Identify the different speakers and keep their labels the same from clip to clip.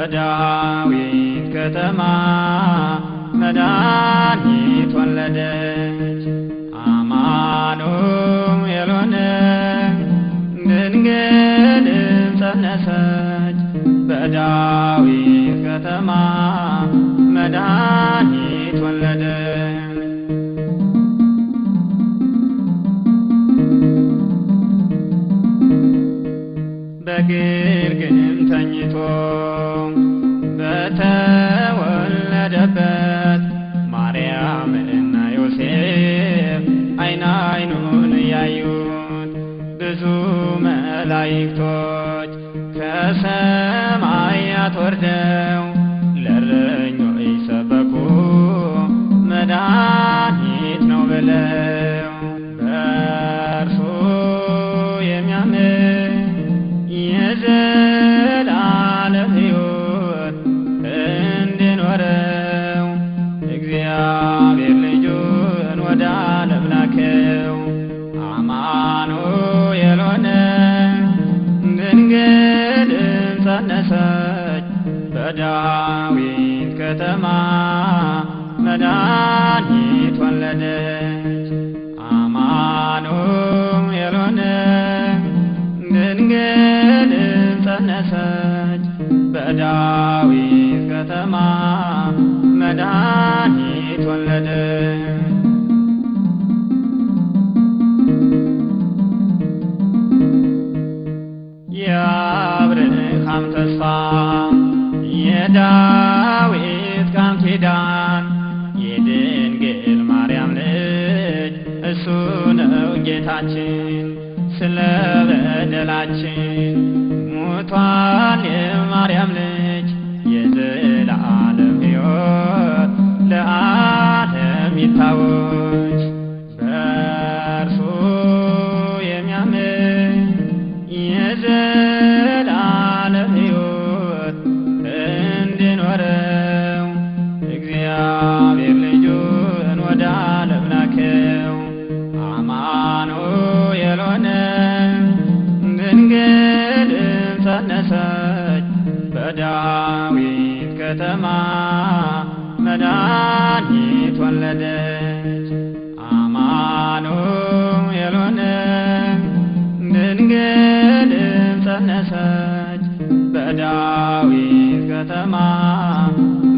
Speaker 1: በዳዊት ከተማ መድኃኒት ወለደች። አማኑኤል ሆነ ድንግልም ጸነሰች። በዳዊት ከተማ መድኃኒት ወለደች። በግርግም ተኝቶ በተወለደበት ማርያምና ዮሴፍ አይን አይኑን ያዩት ብዙ መላእክቶች ከሰማያት ወርደው ለእረኞች ሰበኩ መድኃኒት ነው ብለው። በእርሱ የሚያምን የዘላለም ሕይወት እንዲኖረው እግዚአብሔር ልጁን ወደ ዓለም ላከው። አማኑኤል ሆነ ድንግልም ጸነሰች። በዳዊት ከተማ መድኃኒት ወለደች። አማኑኤል ሆነ ድንግልም ጸነሰች። በዳዊት ከተማ መድኃኒት ወለደች። የአብርሃም ተስፋ የዳዊት ቃል ኪዳን የድንግል ማርያም ልጅ እሱ ነው ጌታችን። ስለ በደላችን ሞቷል የማርያም ልጅ የዘላለም ሕይወት ለዓለም ይታወጅ። በእርሱ የሚያምን የዘላለም ሕይወት እንዲኖረው እግዚአብሔር ልጁን ወደ ዓለም ላከው። አማኑኤል ሆነ ድንግልም ጸነሰች። በዳዊት ከተማ መድኃኒት ወለደች። አማኑኤል ሆነ ድንግልም ጸነሰች። በዳዊት ከተማ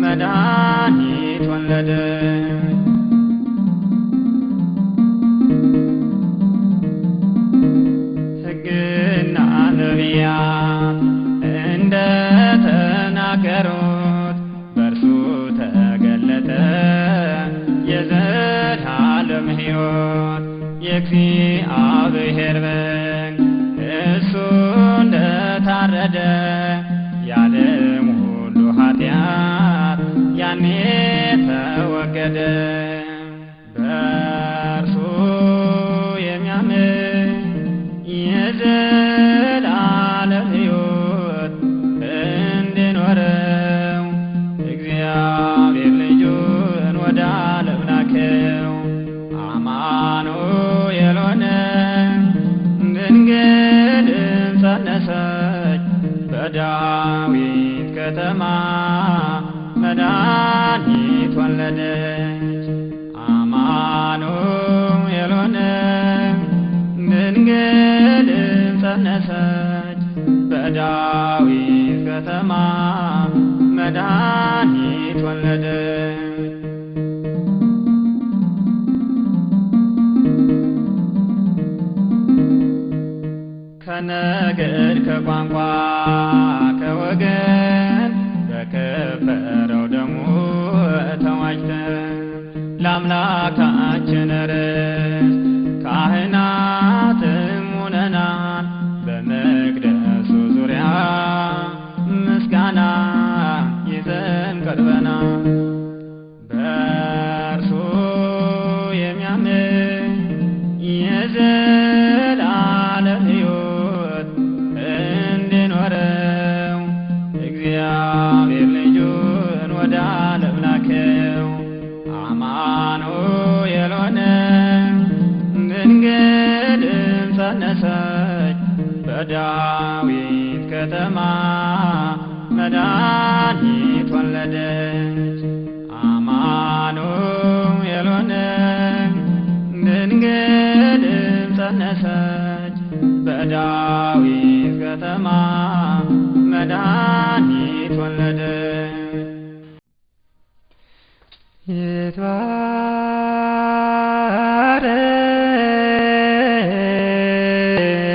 Speaker 1: መድኃኒት ወለደች። ሕግና ነቢያት እንደተናገሩት በእርሱ ተገለጠ የዘላለም ሕይወት። የእግዚአብሔር በግ እሱ እንደታረደ የዓለም ሁሉ ኃጢአት ያኔ ተወገደ። በእርሱ የሚያምን የዘላለም ሕይወት እንዲኖረው እግዚአብሔር ልጁን ወደ ዓለም ላከው። አማኑኤል ሆነ ድንግልም ጸነሰች። በዳዊት ከተማ መድኃኒት ወለደች። አማኑኤል ሆነ ድንግልም ጸነሰች። በዳዊት ከተማ መድኃኒት ወለደች። ከነገድ ከቋንቋ ከወገን በከበረው ደሙ ተዋጅተን የዘላለም ሕይወት እንዲኖረው እግዚአብሔር ልጁን ወደ ዓለም ላከው። አማኑኤል ሆነ ድንግልም ጸነሰች በዳዊት ከተማ መድኃኒት ወለደች። አማኑኤል ሆነ ድንግልም ጸነሰች በዳዊት ከተማ መድኃኒት ወለደች።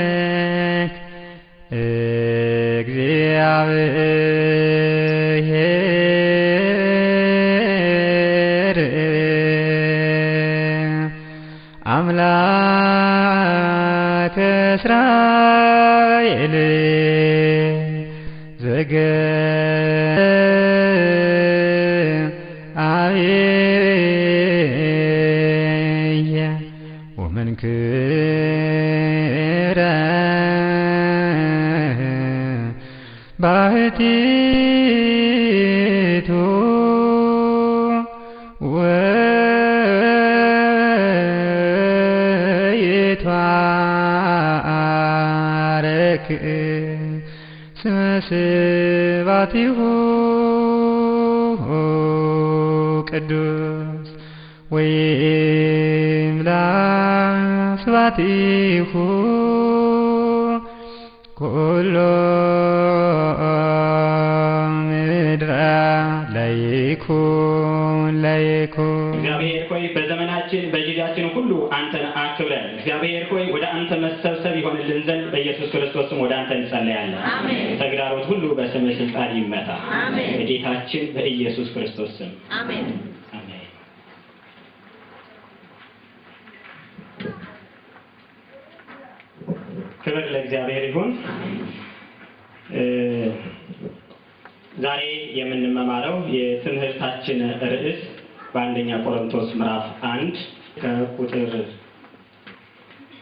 Speaker 1: ይትባረክ እግዚአብሔር አምላከ እስራኤል ዘገአብየ ወመንክረ ባሕቲቱ ወይትባረክ ስመ ስብሐቲሁ ቅዱስ ወይምላእ ስብሐቲሁ ኩሎ ምድረ ለይኩን ለይኩን።
Speaker 2: እግዚአብሔር ሆይ በዘመናችን በጊዜያችን ሁሉ አንተን አክብረን። እግዚአብሔር ሆይ ወደ አንተ መሰብሰብ ይሆንልን ዘንድ በኢየሱስ ክርስቶስ ስም ወደ አንተ እንጸልያለን። ተግዳሮት ሁሉ በስምህ ስልጣን ይመታ። በጌታችን በኢየሱስ ክርስቶስ ስም አሜን። ክብር ለእግዚአብሔር ይሁን። ዛሬ የምንመማረው የትምህርታችን ርዕስ በአንደኛ ቆሮንቶስ ምዕራፍ 1 ከቁጥር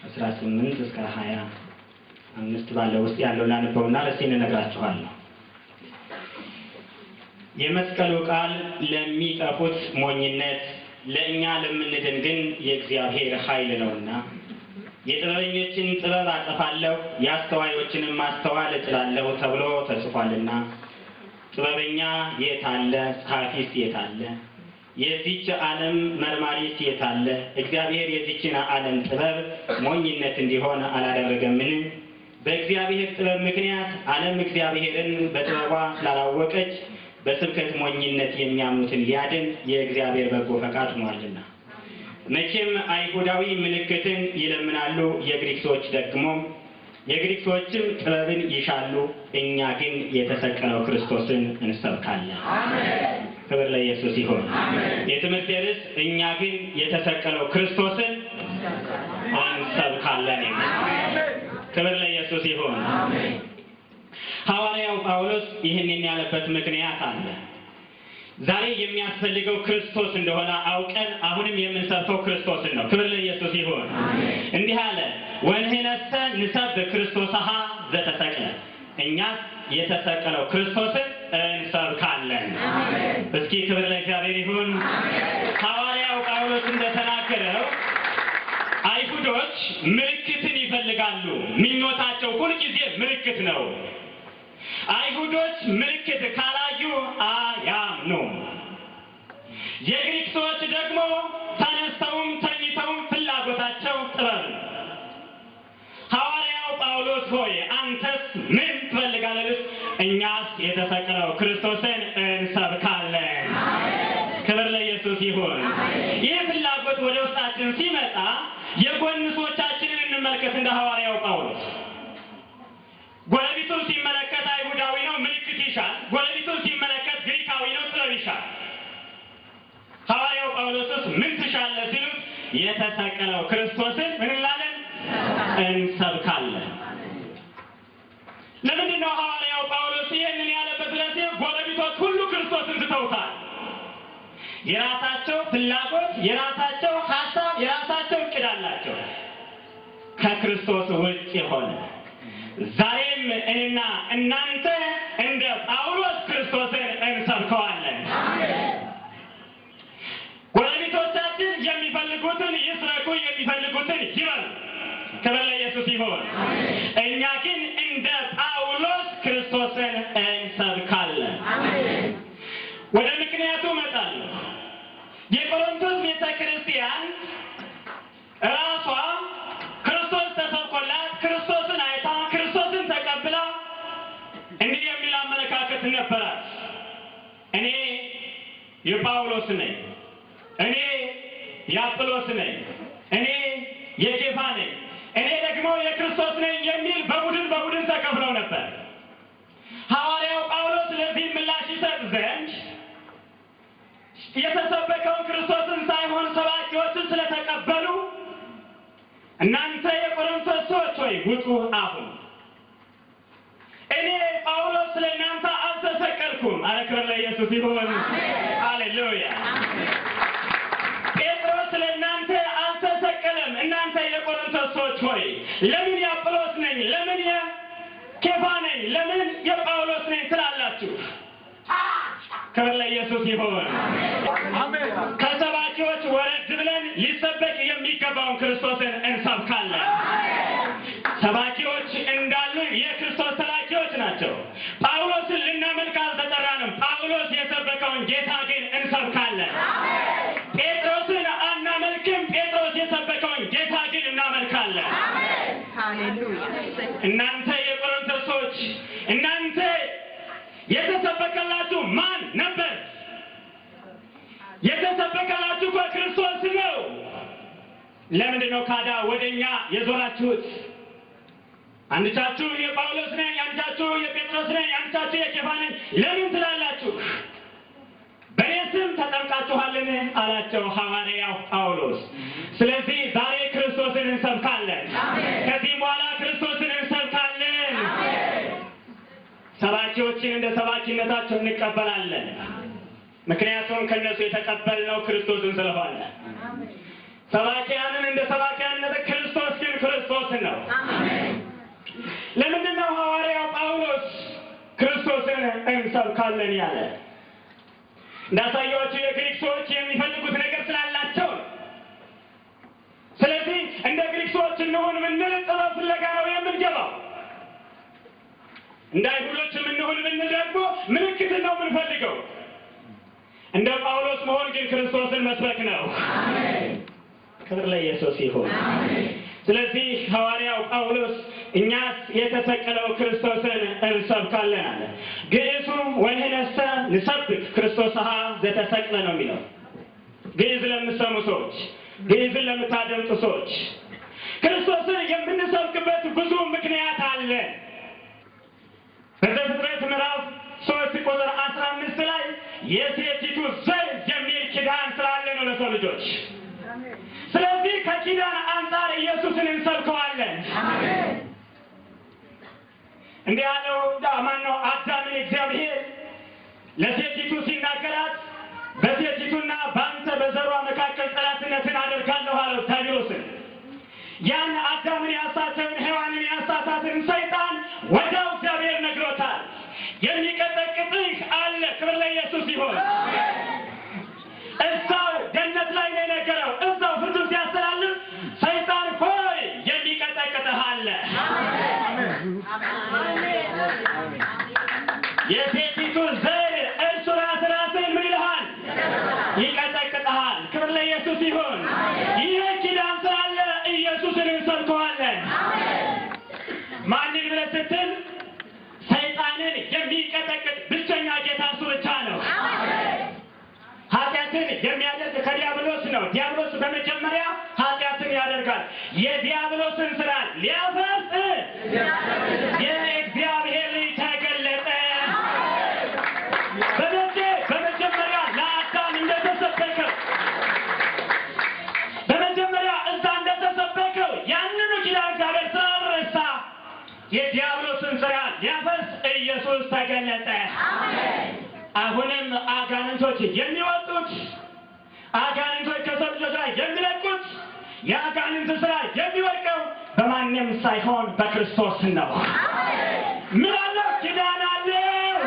Speaker 2: 18 እስከ 25 ባለው ውስጥ ያለው ላነበውና ርዕሴን እነግራችኋለሁ። የመስቀሉ ቃል ለሚጠፉት ሞኝነት፣ ለእኛ ለምንድን ግን የእግዚአብሔር ኃይል ነውና። የጥበበኞችን ጥበብ አጠፋለሁ፣ የአስተዋዮችንም ማስተዋል እጥላለሁ ተብሎ ተጽፏልና። ጥበበኛ የት አለ? ጸሐፊስ የት አለ? የዚች ዓለም መርማሪስ የት አለ? እግዚአብሔር የዚችን ዓለም ጥበብ ሞኝነት እንዲሆን አላደረገምን? በእግዚአብሔር ጥበብ ምክንያት ዓለም እግዚአብሔርን በጥበቧ ስላላወቀች በስብከት ሞኝነት የሚያምኑትን ሊያድን የእግዚአብሔር በጎ ፈቃድ ሆኗልና። መቼም አይሁዳዊ ምልክትን ይለምናሉ፣ የግሪክ ሰዎች ደግሞ የግሪክ ሰዎችም ጥበብን ይሻሉ። እኛ ግን የተሰቀለው ክርስቶስን እንሰብካለን። ክብር ለኢየሱስ ይሁን። የትምህርት ርዕስ እኛ ግን የተሰቀለው ክርስቶስን እንሰብካለን። ክብር ለኢየሱስ ይሁን። ሐዋርያው ጳውሎስ ይህንን ያለበት ምክንያት አለ። ዛሬ የሚያስፈልገው ክርስቶስ እንደሆነ አውቀን አሁንም የምንሰብከው ክርስቶስን ነው። ክብር ለኢየሱስ ይሁን። እንዲህ አለ፣ ወንህነሰ ንሰብክ ክርስቶስሃ ዘተሰቅለ፣ እኛስ የተሰቀለው ክርስቶስን እንሰብካለን። እስኪ ክብር ለእግዚአብሔር ይሁን። ሐዋርያው ጳውሎስ እንደተናገረው አይሁዶች ምልክትን ይፈልጋሉ። ምኞታቸው ሁልጊዜ ምልክት ነው። አይሁዶች ምልክት ካላዩ አያምኑም። የግሪክ ሰዎች ደግሞ ተነስተውም ተኝተውም ፍላጎታቸው ጥበብ ነው። ሐዋርያው ጳውሎስ ሆይ አንተስ ምን ትፈልጋለህ? እኛስ የተሰቀለው ክርስቶስን እንሰብካለን። ክብር ለኢየሱስ ይሁን። ይህ ፍላጎት ወደ ውስጣችን ሲመጣ የጎን ሰዎቻችንን እንመልከት። እንደ ሐዋርያው ጳውሎስ ጎረቤቱን ሲመለከት አይሁዳዊ ነው፣ ምልክት ይሻል። ጎረቤቱን ሲመለከት ግሪካዊ ነው፣ ጥበብ ይሻል። ሐዋርያው ጳውሎስስ ምን ትሻለህ ሲሉት የተሰቀለው ክርስቶስን ምን እንላለን? እንሰብካለን። ለምንድን ነው ሐዋርያው ጳውሎስ ይህንን ያለበት? ለዚህ ጎረቤቶች ሁሉ ክርስቶስን ትተውታል። የራሳቸው ፍላጎት፣ የራሳቸው ሀሳብ፣ የራሳቸው እቅድ አላቸው። ከክርስቶስ ውጭ የሆነ ዛሬም እኔና እናንተ እንደ ጳውሎስ ክርስቶስን እንሰብከዋለን። ጎረቤቶቻችን የሚፈልጉትን ይስረቁ፣ የሚፈልጉትን ይበሉ። ክብር ለኢየሱስ ይሁን። እኛ ግን እንደ ጳውሎስ ክርስቶስን እንሰብካለን። ወደ ምክንያቱ እመጣለሁ። የቆሮንቶስ ቤተክርስቲያን ራሷ ክርስቶስ ተሰብኮላት ክርስቶስን አይታ ክርስቶስን ተቀብላ እንዲህ የሚል አመለካከት ነበራት። እኔ የጳውሎስ ነኝ፣ እኔ የአጵሎስ ነኝ፣ እኔ የኬፋ ነኝ፣ እኔ ደግሞ የክርስቶስ ነኝ የሚል በቡድን ተከፍለው ነበር። ሐዋርያው ጳውሎስ ለዚህ ምላሽ ይሰጥ ዘንድ የተሰበከውን ክርስቶስን ሳይሆን ሰባኪዎችን ስለተቀበሉ እናንተ የቆሮንቶስ ሰዎች ሆይ ውጡ አሁን፣ እኔ ጳውሎስ ስለእናንተ አልተሰቀልኩም። አረ ክብር ለኢየሱስ ይሁን። ሃሌሉያ። ጴጥሮስ ስለእናንተ አልተሰቀለም። እናንተ የቆሮንቶስ ሰዎች ሆይ ለምን የአጵሎስ ነኝ፣ ለምን የኬፋ ነኝ፣ ለምን የጳውሎስ ነኝ ትላላችሁ? ክብር ለኢየሱስ ይሁን። ከሰባኪዎች ወረድ ብለን ሊሰበክ የሚገባውን ክርስቶስን እንሰብካለን። ሰባኪዎች እንዳሉ የክርስቶስ ሰባኪዎች ናቸው። ጳውሎስን ልናመልክ አልተጠራንም። ጳውሎስ የሰበከውን ጌታ ግን እንሰብካለን። ጴጥሮስን አናመልክም። ጴጥሮስ የሰበከውን ጌታ ግን እናመልካለን። እናንተ የቆሮንቶስ ሰዎች እናንተ የተሰበከላችሁ ማን ነበር? የተሰበከላችሁ ክርስቶስ ነው። ለምንድን ነው ካዳ ወደኛ የዞራችሁት? አንዳችሁ የጳውሎስ ነኝ፣ አንዳችሁ የጴጥሮስ ነኝ፣ አንዳችሁ የኬፋ ነኝ ለምን ትላላችሁ? በእኔ ስም ተጠምቃችኋልን አላቸው ሐዋርያው ጳውሎስ። ስለዚህ ዛሬ ክርስቶስን እንሰብካለን። ከዚህ በኋላ ክርስቶስን እንሰብካለን። ሰባኪዎችን እንደ ሰባኪነታቸው እንቀበላለን። ምክንያቱም ከነሱ የተቀበልነው ክርስቶስን ስለሆነ። ሰባኪያንን እንደ ሰባኪያነት፣ ክርስቶስ ግን ክርስቶስን ነው። ለምንድን ነው ሐዋርያው ጳውሎስ ክርስቶስን እንሰብካለን ያለ? እንዳሳያችሁ የግሪክ ሰዎች የሚፈልጉት ነገር ስላላቸው ነው። ስለዚህ እንደ ግሪክ ሰዎች እንሁን ብንል ጥበብ ፍለጋ ነው የምንገባው። እንደ አይሁዶችም እንሁን ብንል ደግሞ ምልክትን ነው የምንፈልገው። እንደ ጳውሎስ መሆን ግን ክርስቶስን መስበክ ነው። ክብር ለኢየሱስ ይሁን። ስለዚህ ሐዋርያው ጳውሎስ እኛስ የተሰቀለው ክርስቶስን እንሰብካለን አለ። ግዕዙ ወንህነሰ ንሰብክ ክርስቶስሃ ዘተሰቅለ ነው የሚለው። ግዕዝ ለምትሰሙ ሰዎች፣ ግዕዝን ለምታደምጡ ሰዎች ክርስቶስን የምንሰብክበት ብዙ ምክንያት አለ። በዘፍጥረት ምዕራፍ 3 ቁጥር 15 ላይ የሴቲቱ ዘር የሚል ኪዳን ስላለ ነው ለሰው ልጆች። ስለዚህ ከኪዳን አንጻር ኢየሱስን እንሰብከዋለን። እንዲህ ያለው ማነው? አዳምን እግዚአብሔር ለሴቲቱ ሲናገራት በሴቲቱና በአንተ በዘሯ መካከል ጠላትነትን አደርጋለሁ አለው ዲያብሎስን። ያን አዳምን ያሳተውን ሔዋንን ያሳታትን ሰይጣን ወዲያው እግዚአብሔር ነግሮታል። የሚቀጠቅጥህ አለ። ክብር ለኢየሱስ ይሁን። እዛው ገነት ላይ ነው የነገረው። እዛው ፍርዱን ሲያስተላልፍ ሰይጣን ሆይ የሚቀጠቅጥህ አለ። የሴቲቱ ዘር እርሱ ራስህን ምን ይልሃል? ይቀጠቅጥሃል። ክብር ለኢየሱስ ይሁን። ይህ ኪዳን ስላለ ኢየሱስን እንሰብከዋለን። ማንን ብለህ ስትል ሰይጣንን የሚቀጠቅጥ ብቸኛ ጌታ እሱ ብቻ ነው። ኃጢአትን የሚያደርግ ከዲያብሎስ ነው። ዲያብሎስ በመጀመሪያ ኃጢአትን ያደርጋል። የዲያብሎስን ስራ ሊያፈርስ የእግዚአብሔር ልጅ ተገለጠ። በመጀመሪያ ለአዳም እንደተሰበከው በመጀመሪያ እዛ እንደተሰበከው ያንኑ ኪዳን እግዚአብሔር ስላልረሳ የዲያብሎስን ስራ ሊያፈርስ ኢየሱስ ተገለጠ። አሁንም አጋንንቶች የሚወጡት፣ አጋንንቶች ከሰው ልጆች ላይ የሚለቁት የአጋንንት አጋንንት ስራ የሚወድቀው በማንም ሳይሆን በክርስቶስ ነው። ምን አለው? ኪዳን አለው።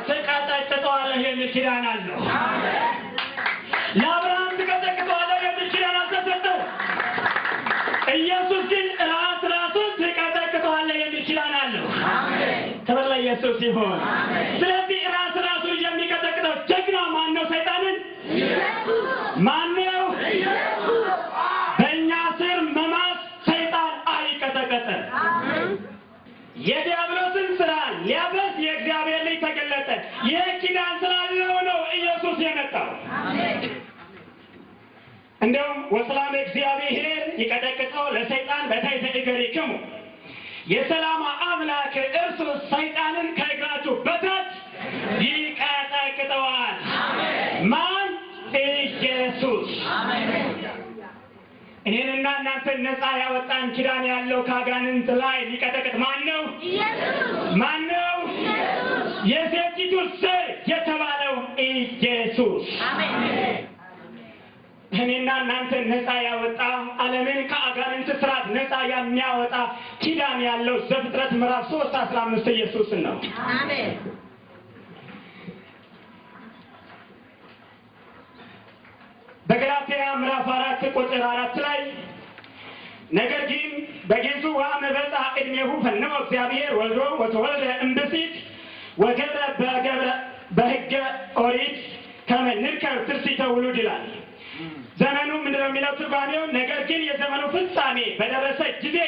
Speaker 2: ትቀጠቅጠዋለህ የሚል ኪዳን አለው። ለአብርሃም ትቀጠቅጠዋለህ የሚል ኪዳን አልተሰጠው። ኢየሱስ ግን ራሱን ትቀጠቅጠዋለህ የሚል ኪዳን አለው። ክብር ለኢየሱስ ይሁን። ስለዚህ ራሱን የሚቀጠቅጠው ጀግና ማን ነው? ሰይጣንን ማን ነው? በእኛ ስር መማስ ሰይጣን አይቀጠቀጥም። የዲያብሎስን ስራ ሊያበስ የእግዚአብሔር ልጅ ተገለጠ። ይህ ኪዳን ስላለው ነው ኢየሱስ የመጣው። እንደውም ወሰላም እግዚአብሔር ይቀጠቅጠው ለሰይጣን በታሕተ እገሪክሙ፣ የሰላም አምላክ እርሱ ሰይጣንን ከእግራችሁ በታች ይቀጠቅጠዋል። ማን? ኢየሱስ። እኔንና እናንተን ነፃ ያወጣን ኪዳን ያለው ከአጋንንት ላይ ሊቀጠቅጥ ማን ነው? ማን ነው? የሴቲቱ ስር የተባለው ኢየሱስ። እኔና እናንተን ነፃ ያወጣ ዓለምን ከአጋንንት ስራት ነፃ የሚያወጣ ኪዳን ያለው ዘፍጥረት ምዕራፍ 3:15 ኢየሱስ ነው። አሜን። በገላትያ ምዕራፍ 4:4 ላይ ነገር ግን በጌቱ ወአመበዛ ዕድሜሁ ፈነወ እግዚአብሔር ወልዶ ወተወልደ እምብእሲት ወገብረ በሕገ ኦሪት ከመ ንርከብ ትርሲተ ውሉድ ይላል። ዘመኑ ምንድነው የሚለው ትርጓሜው? ነገር ግን የዘመኑ ፍጻሜ በደረሰ ጊዜ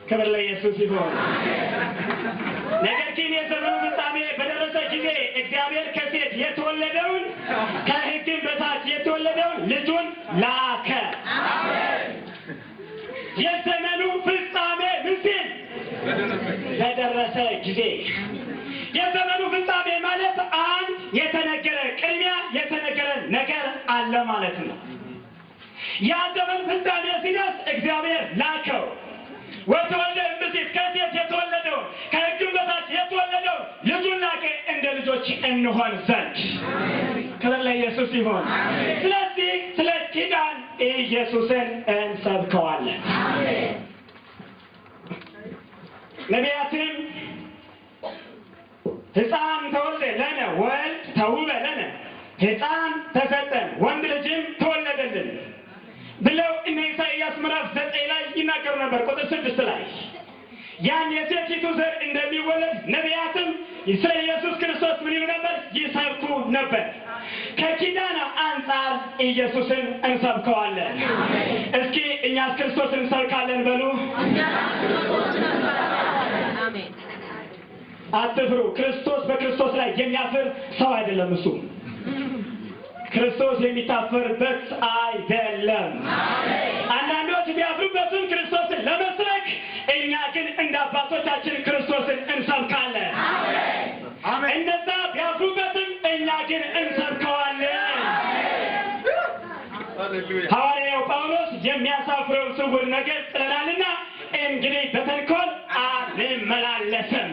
Speaker 2: ክብር ለኢየሱስ ይሁን። ነገር ግን የዘመኑ ፍጻሜ በደረሰ ጊዜ እግዚአብሔር ከሴት የተወለደውን ከሕግም በታች የተወለደውን ልጁን ላከ። የዘመኑ ፍጻሜ ምስል በደረሰ ጊዜ። የዘመኑ ፍጻሜ ማለት አንድ የተነገረ ቅድሚያ የተነገረ ነገር አለ ማለት ነው። ያ ዘመን ፍጻሜ ሲደርስ እግዚአብሔር ላከው። ወተወልደ እምብእሲት ከሴት የተወለደው ከሕግም በታች የተወለደው ልጁን ላከ እንደ ልጆች እንሆን ዘንድ። ክብር ለኢየሱስ ይሁን። ስለዚህ ስለ ኪዳን ኢየሱስን እንሰብከዋለን። ነቢያትም ሕፃን ተወልደ ለነ ወልድ ተውበ ለነ፣ ሕፃን ተሰጠን ወንድ ልጅም ተወለደልን ብለው እነ ኢሳይያስ ምዕራፍ 9 ላይ ይናገሩ ነበር። ቁጥር 6 ላይ ያን የሴቲቱ ዘር እንደሚወለድ ነቢያትም ስለ ኢየሱስ ክርስቶስ ምን ይሉ ነበር? ይሰብኩ ነበር። ከኪዳን አንጻር ኢየሱስን እንሰብከዋለን። እስኪ እኛስ ክርስቶስን እንሰብካለን በሉ። አሜን። አትፍሩ። ክርስቶስ በክርስቶስ ላይ የሚያፍር ሰው አይደለም። እሱ ክርስቶስ የሚታፈርበት አይደለም። አንዳንዶች ቢያፍሩበትም ክርስቶስን ለመስበክ፣ እኛ ግን እንደ አባቶቻችን ክርስቶስን እንሰብካለን። እነዛ ቢያፍሩበትም እኛ ግን እንሰብከዋለን። ሐዋርያው ጳውሎስ የሚያሳፍረው ስውር ነገር ጥለናልና እንግዲህ በተንኮል አንመላለስም።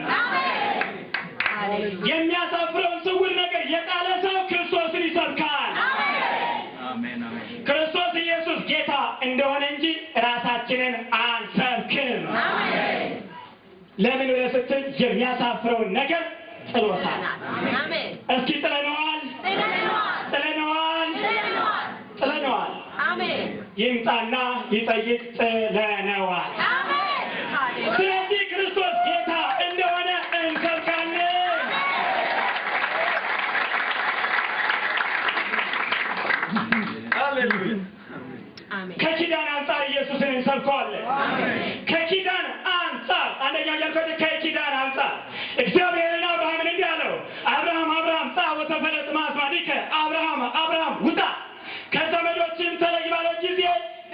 Speaker 2: የሚያሳፍረውን ስውር ነገር የጣለ ሰው ክርስቶስን ይሰብካል። ክርስቶስ ኢየሱስ ጌታ እንደሆነ እንጂ ራሳችንን አንሰብክም። ለምን ብለህ ስትል የሚያሳፍረውን ነገር ጥሎታል። እስኪ ጥለነዋል። ይምጣና ይጠይቅ። ጥለነዋል። ስለዚህ ክርስቶስ ጌታ እንደሆነ እንሰብካለን። ከኪዳን አንጻር ኢየሱስን እንሰብከዋለን። ከኪዳን አንጻር አንደኛው ያልኩት ከኪዳን አንጻር እግዚአብሔርን አብርሃምን እንዲህ አለው፣ አብርሃም ጻ ወተፈለጥ ማስማዲከ፣ አብርሃም ውጣ ከዘመዶችም ተለይ ባለው ጊዜ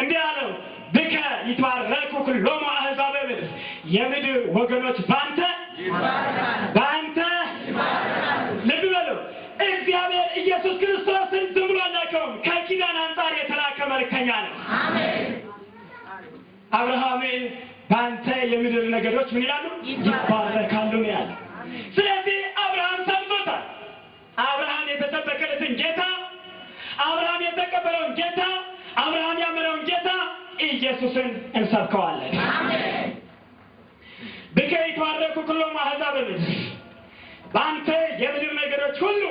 Speaker 2: እንዲህ አለው፣ ብከ ይትባረኩ ኩሎሙ አሕዛበ ምድር፣ የምድር ወገኖች ባንተ ልብ በሉ። እግዚአብሔር ኢየሱስ ክርስቶስን ዝም ብሎ አላከውም። ከኪዳን አንጻር የተላከ መልእክተኛ ነው። አብርሃምን ባንተ የምድር ነገዶች ምን ይላሉ? ይባረካሉ ነው ያለው። ስለዚህ አብርሃም ሰምቶታል። አብርሃም የተሰበከለትን ጌታ አብርሃም የተቀበለውን ጌታ አብርሃም ያመነውን ጌታ ኢየሱስን እንሰብከዋለን። አሜን። በከይ ተዋረኩ ሁሉም አሕዛብ በአንተ የምድር ነገሮች ሁሉ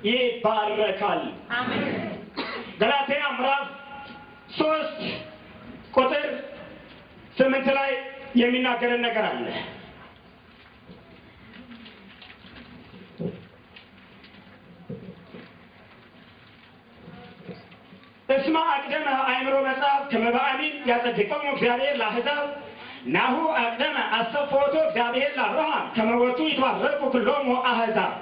Speaker 2: ይባረካል። አሜን። ገላትያ ምዕራፍ 3 ቁጥር 8 ላይ የሚናገረን ነገር አለ። እስማ አቅደመ አእምሮ መጽሐፍ ከመባአሚን ያጸድቀው እግዚአብሔር ለአሕዛብ ናሁ አቅደመ አሰፎቶ እግዚአብሔር ለአብርሃም ከመወቱ ይትባረኩ ኩሎሙ አሕዛብ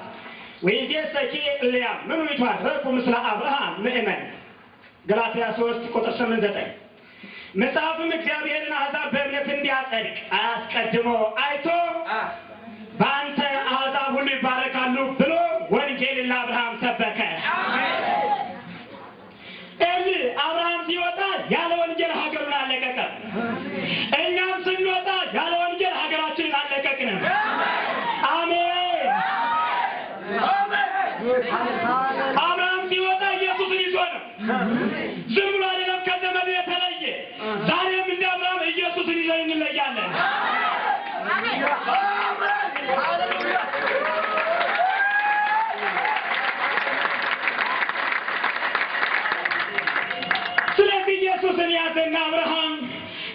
Speaker 2: ወይዜሰኪ እልያ ምኑ ይትባረኩ ምስለ አብርሃም ምእመን። ገላትያ 3 ቁጥር 8-9 መጽሐፍም እግዚአብሔርን አሕዛብ በእምነት እንዲያጸድቅ አስቀድሞ አይቶ በአንተ አሕዛብ ሁሉ ይባረካሉ ብሎ ወንጌልን ለአብርሃም ሰበከ። አብርሃም ሲወጣ ያለ ወንጌል ሀገሩን አለቀቀም። እኛም ስንወጣ ያለ ወንጌል ሀገራችንን አለቀቅንም። አሜን። አብርሃም ሲወጣ ኢየሱስን ይዞ ነው። ዝም ብሎ አይደለም ከዘመኑ የተለየ። ዛሬም እንደ አብርሃም ኢየሱስን ይዘን እንለያለን። ኢየሱስን ያዘና አብርሃም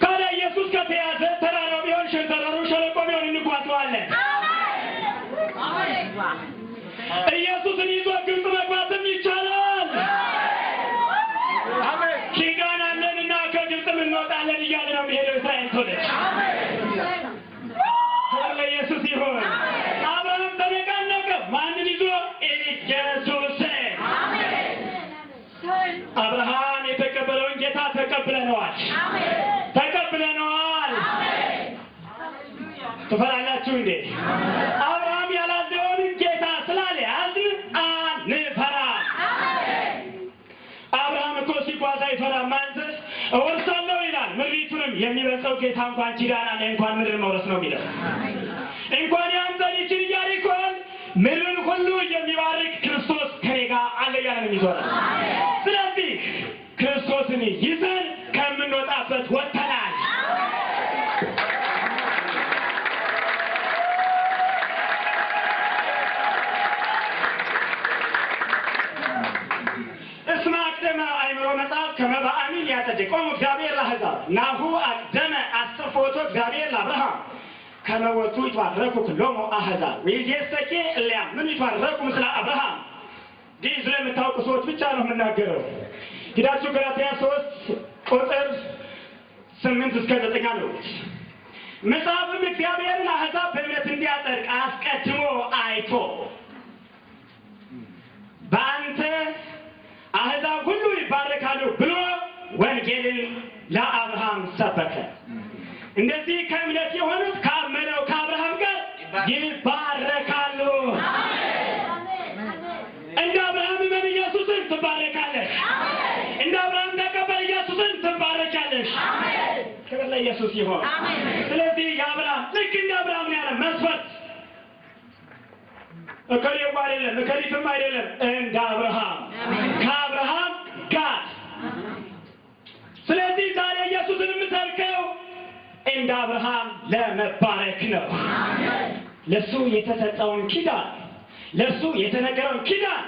Speaker 2: ካለ ኢየሱስ ከተያዘ ተራራው ቢሆን ሸንተረሩ ሸለቆ ቢሆን እንጓዘዋለን። ኢየሱስን ይዞ ግብጽ መግባትም ይቻላል። ኪዳን አለንና ከግብጽ እንወጣለን እያለ ነው የሚሄደው እስራኤል ትውልድ። ለኢየሱስ ይሁን። አብርሃም ተነቃነቀ። ማንን ይዞ? ኢየሱስን። አብርሃም የተቀበለውን ጌታ ተቀብለነዋል። ተቀብለነዋል። ትፈራላችሁ እንዴ? አብርሃም ያላዘውን ጌታ ስላልያዝን አንፈራም። አብርሃም እኮ ሲጓዝ አይፈራም። ማንዘስ እወርሳለሁ ይላል። ምድሪቱንም የሚበልጠው ጌታ እንኳን ኪዳን አለ። እንኳን ምድር መውረስ ነው የሚለው። እንኳን ያንተን ይችል ኢያሪኮን ምድርን ሁሉ የሚባርክ ክርስቶስ ከኔ ጋር አለ እያለ ነው የሚዞረው። ስለዚህ ክርስቶስን ይዘን ከምንወጣበት ወጥተናል። እስማ አቅደመ አእምሮ መጽሐፍ ከመባአሚን ያጸድቀው እግዚአብሔር ለአሕዛብ ናሁ አቅደመ አሰፎቶ እግዚአብሔር ለአብርሃም ከመወቱ ይትባረኩ ኩሎሙ አሕዛብ ወይዜሰኪ እልያ ምኑ ይትባረኩ ምስለ አብርሃም። ይህ ስለምታውቁ ሰዎች ብቻ ነው የምናገረው። ሂዳችሁ ገላትያ 3 ቁጥር 8-9 ነው። መጽሐፍም እግዚአብሔርን አሕዛብ በእምነት እንዲያጸድቅ አስቀድሞ አይቶ በአንተ አሕዛብ ሁሉ ይባረካሉ ብሎ ወንጌልን ለአብርሃም ሰበከ። እንደዚህ ከእምነት የሆኑት ካመነው ከአብርሃም ጋር ይባረካሉ። እንደ አብርሃም እመን ኢየሱስን ትባረካለሽ። እንደ አብርሃም ተቀበል ኢየሱስን ትባረካለሽ። ክብር ለኢየሱስ ይሁን። ስለዚህ የአብርሃም ልክ እንደ አብርሃም ነው ያለ መስፈርት እከሌው አይደለም እከሊትም አይደለም። እንደ አብርሃም ከአብርሃም ጋር። ስለዚህ ዛሬ ኢየሱስን የምሰብከው እንደ አብርሃም ለመባረክ ነው። ለሱ የተሰጠውን ኪዳን ለሱ የተነገረውን ኪዳን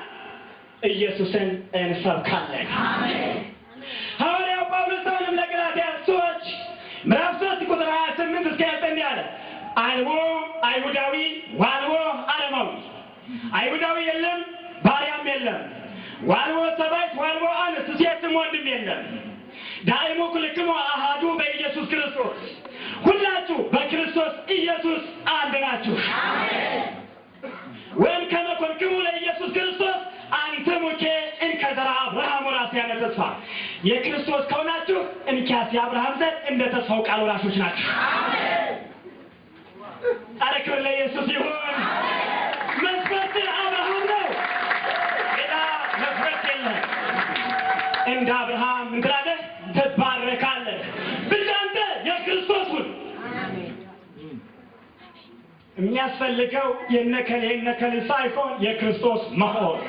Speaker 2: ኢየሱስን እንሰብካለን። ሐዋርያው ጳውሎስም ለገላትያ ሰዎች ምዕራፍ 3 ቁጥር 28-29 ያለ አልቦ አይሁዳዊ ዋልቦ አረማዊ፣ አይሁዳዊ የለም ባሪያም የለም፣ ዋልቦ ሰባይት ዋልቦ አንስት ሴትም ወንድም የለም። ዳይሞ ኩልክሙ አሃዱ በኢየሱስ ክርስቶስ፣ ሁላችሁ በክርስቶስ ኢየሱስ አንድ ናችሁ። ወይም ከመኮንክሙ ለኢየሱስ ክርስቶስ አንትሙኬ እንከዘራ አብርሃም ወራስያነ ተስፋ፣ የክርስቶስ ከሆናችሁ እንኪያስ የአብርሃም ዘር እንደ ተስፋው ቃል ወራሾች ናችሁ። ኧረ ክብር ለኢየሱስ ይሁን። መስፈርት አብርሃም ነው፣ ሌላ መስፈርት የለም። እንደ አብርሃም እንግዲህ ትባረካለህ። ብቻ አንተ የክርስቶስ ሁን። የሚያስፈልገው የነከሌ ሳይሆን የክርስቶስ መሆን።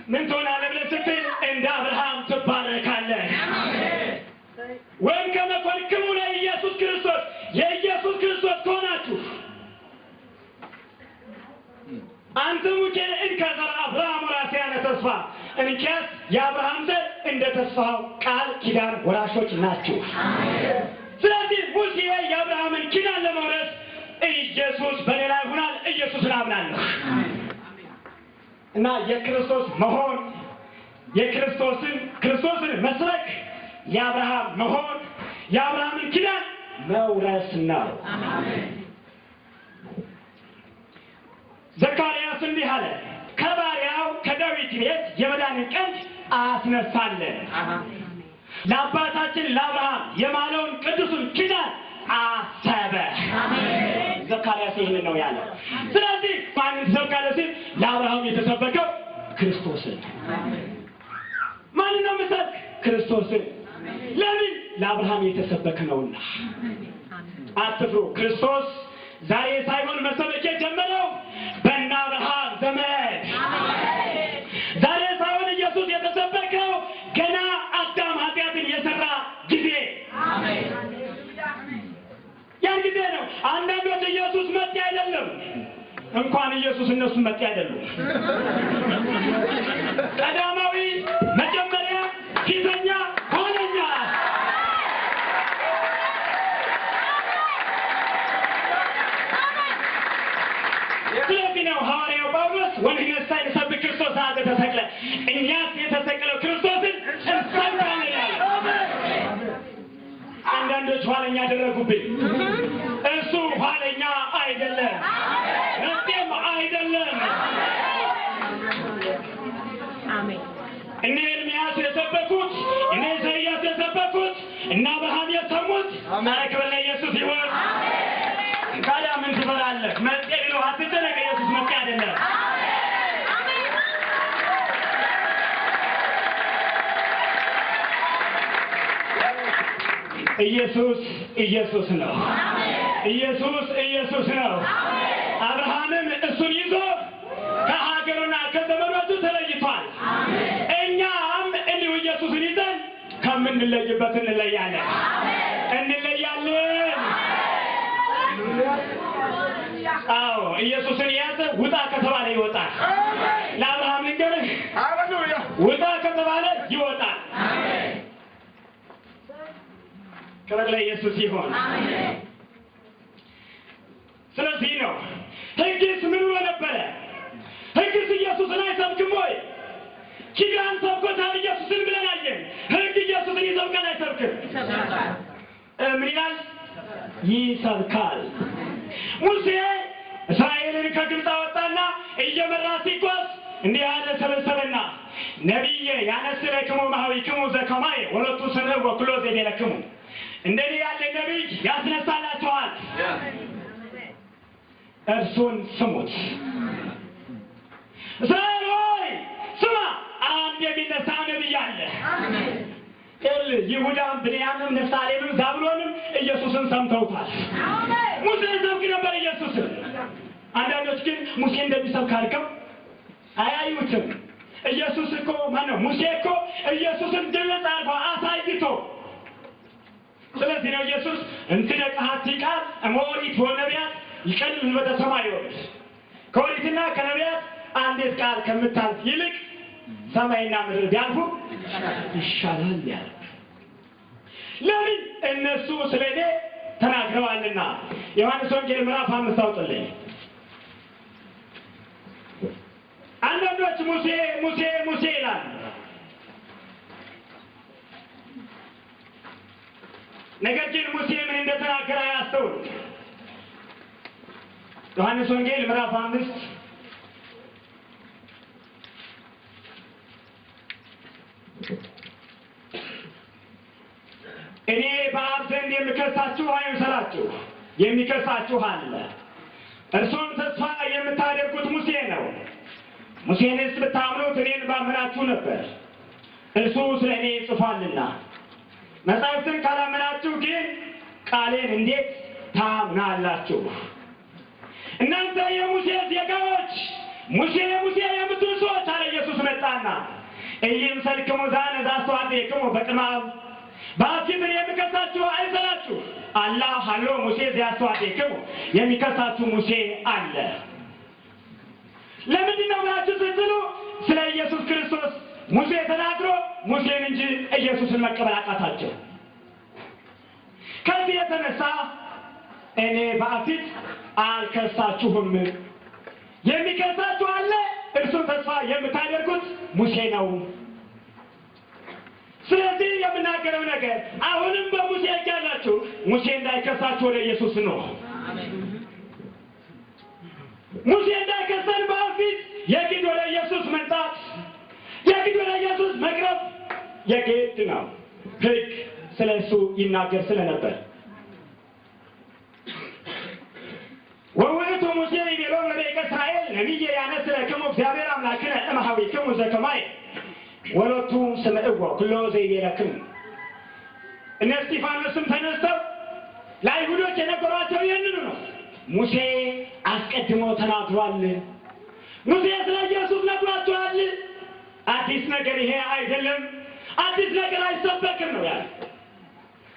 Speaker 2: ምን ትሆናለህ ብለህ ስትል እንደ አብርሃም ትባረካለህ። ወይም ከመኮንክሙ ለኢየሱስ ክርስቶስ የኢየሱስ ክርስቶስ ከሆናችሁ አንተም ውኬን እንከዘር አብርሃም ወራሲያነ ተስፋ እንኪያስ የአብርሃም ዘር እንደ ተስፋው ቃል ኪዳን ወራሾች ናችሁ። ስለዚህ ሙሴ የአብርሃምን ኪዳን ለመውረስ ኢየሱስ በሌላ ይሆናል። ኢየሱስን አምናለሁ እና የክርስቶስ መሆን ክርስቶስን መስበክ የአብርሃም መሆን የአብርሃምን ኪዳን መውረስ ነው። ዘካርያስ እንዲህ አለ፣ ከባሪያው ከዳዊት ቤት የመዳንን ቀንድ አስነሳለን። ለአባታችን ለአብርሃም የማለውን ቅዱሱን ኪዳን አሰበ። ዘካርያስ ይህን ነው ያለው። ስለዚህ ማንን ትሰብካለህ ሲል ለአብርሃም የተሰበከው ክርስቶስን። ማንን ነው የምሰብክ? ክርስቶስን። ለምን? ለአብርሃም የተሰበከ ነውና። አትፍሩ። ክርስቶስ ዛሬ ሳይሆን መሰበክ የጀመረው በእነ አብርሃም ዘመን። ዛሬ ሳይሆን ኢየሱስ የተሰበከው ገና አዳም ኃጢአትን የሰራ ጊዜ ያን ጊዜ ነው። አንዳንዶች ኢየሱስ መጤ አይደለም፣ እንኳን ኢየሱስ እነሱ መጤ አይደሉም። ቀዳማዊ፣ መጀመሪያ፣ ፊተኛ፣ ኋለኛ። ስለዚህ ነው ሐዋርያው ጳውሎስ ወንጌልን ሳይሰብክ ክርስቶስ አለ ተሰቅለ፣ እኛስ የተሰቀለው ክርስቶስን እንሰብካለን ያለ። አንዳንዶች ኋለኛ አደረጉብኝ። እሱ ኋለኛ አይደለም፣ መጤም አይደለም። እነ ኤርምያስ የሰበኩት፣ እነ ኢሳይያስ የሰበኩት፣ እነ አብርሃም የሰሙት። ክብር ለኢየሱስ ይሁን። ታዲያ ምን ትበላለህ? መጤ ብሎ አትጨነቅ። ኢየሱስ መጤ አይደለም። ኢየሱስ ነው። ኢየሱስ ነው። አብርሃምም እሱን ይዞ ከሀገሩና ከዘመዶቹ ተለይቷል። እኛም እንዲሁ ኢየሱስን ይዘን ከምንለይበት እንለያለን። አዎ ኢየሱስን የያዘ ውጣ ከተባለ ይወጣል። ለአብርሃም ልንገርህ፣ ውጣ ከተባለ ይወጣል። ክብር ለኢየሱስ ይሁን። ስለዚህ ነው ሕግስ ምን ብሎ ነበረ? ሕግስ ኢየሱስን አይሰብክም ወይ? ኪዳን ሰብኮታል ኢየሱስን ብለን አየን። ሕግ ኢየሱስን ይሰብካል አይሰብክም? ምን ይላል? ይሰብካል። ሙሴ እስራኤልን ከግብፅ አወጣና እየመራ ሲጓዝ እንዲህ ያለ ሰበሰበና ነቢየ ያነስለክሙ ማህዊክሙ ዘከማየ ወለቱ ሰረብ ወክሎ ዘቤለክሙ፣ እንደዚህ ያለ ነቢይ ያስነሳላችኋል፣ እርሱን ስሙት። እስራኤል ሆይ ስማ፣ አንድ የሚነሳ ነቢይ አለ። ይሁዳም ብንያምም ንፍታሌምም ዛብሎንም ኢየሱስን ሰምተውታል። ሙሴ ሰብክ ነበር ኢየሱስን። አንዳንዶች ግን ሙሴ እንደሚሰብክ አድርገው አያዩትም። ኢየሱስ እኮ ማነው? ሙሴ እኮ ኢየሱስን ግልጽ አድርጎ አሳይቶ። ስለዚህ ነው ኢየሱስ እንትን ጸሐፍት ቃል እሞሪት ወነቢያት ይቀድም ወደ ሰማይ ይወርድ፣ ከኦሪትና ከነቢያት አንዲት ቃል ከምታልፍ ይልቅ ሰማይና ምድር ቢያልፉ ይሻላል ያለ። ለምን? እነሱ ስለኔ ተናግረዋልና። ዮሐንስ ወንጌል ምዕራፍ 5 አውጥልኝ። አንዳንዶች ሙሴ ይላል። ነገር ግን ሙሴ ምን እንደተናገረ አያስተውሉ። ዮሐንስ ወንጌል ምዕራፍ 5 እኔ በአብ ዘንድ የምከሳችሁ አይምሰላችሁ፣ የሚከሳችሁ አለ። እርሱም ተስፋ የምታደርጉት ሙሴ ነው። ሙሴንስ ብታምኑት እኔን ባመናችሁ ነበር፣ እርሱ ስለ እኔ ጽፏልና። መጻሕፍትን ካላመናችሁ ግን ቃሌን እንዴት ታምናላችሁ? እናንተ የሙሴ ዜጋዎች ሙሴ ሙሴ የምትሉ ሰዎች አለ ኢየሱስ መጣና እይም ሰልክሙ ዛነ ዛስተዋደክሙ በቅማም ባሲብን የሚከሳችሁ አይሰላችሁ አላህ ሀሎ ሙሴ ዚያስተዋደክሙ የሚከሳችሁ ሙሴ አለ። ለምንድን ነው ብላችሁ ስትሉ ስለ ኢየሱስ ክርስቶስ ሙሴ ተናግሮ ሙሴን እንጂ ኢየሱስን መቀበል አቃታቸው። ከዚህ የተነሳ እኔ በፊት አልከሳችሁም፣ የሚከሳችሁ አለ፣ እርሱን ተስፋ የምታደርጉት ሙሴ ነው። ስለዚህ የምናገረው ነገር አሁንም በሙሴ እጅ ያላችሁ ሙሴ እንዳይከሳችሁ ወደ ኢየሱስ ነው። ሙሴ እንዳይከሰን በፊት የግድ ወደ ኢየሱስ መምጣት፣ የግድ ወደ ኢየሱስ መቅረብ የግድ ነው። ሕግ ስለሱ ይናገር ስለነበር ወውእቱ ሙሴ ይቤሎ ለደቂቀ እስራኤል ነቢየ ያነስለክሙ እግዚአብሔር አምላክነ እምኀቤክሙ ዘከማይ ወሎቱ ስምዕዎ ኩሎ ዘይቤለክሙ። እነ እስጢፋኖስም ተነስተው ለአይሁዶች የነገሯቸው ይህንኑ ነው። ሙሴ አስቀድሞ ተናግሯል። ሙሴ ስለ ኢየሱስ ነግሯቸዋል። አዲስ ነገር ይሄ አይደለም፣ አዲስ ነገር አይሰበክም ነው ያለ።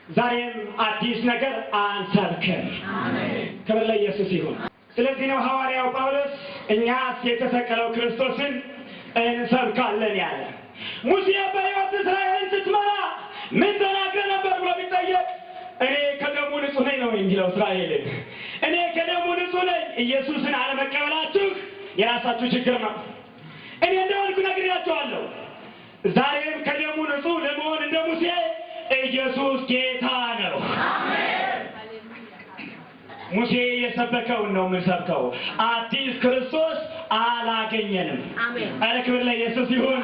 Speaker 2: ዛሬም አዲስ ነገር አንሰብክም። ክብር ለኢየሱስ ይሁን። ስለዚህ ነው ሐዋርያው ጳውሎስ እኛስ የተሰቀለው ክርስቶስን እንሰብካለን ያለ። ሙሴ በሕይወት እስራኤልን ስትመራ ምን ተናግረህ ነበር ብሎ ቢጠየቅ እኔ ከደሙ ንጹሕ ነኝ ነው የሚለው እስራኤልን። እኔ ከደሙ ንጹሕ ነኝ። ኢየሱስን አለመቀበላችሁ የራሳችሁ ችግር ነው። እኔ እንደሆንኩ ነግሬያችኋለሁ። ዛሬም ከደሙ ንጹሕ ለመሆን እንደ ሙሴ ኢየሱስ ጌታ ነው። ሙሴ የሰበከውን ነው የምንሰብከው። አዲስ ክርስቶስ አላገኘንም። ኧረ ክብር ለኢየሱስ ይሁን።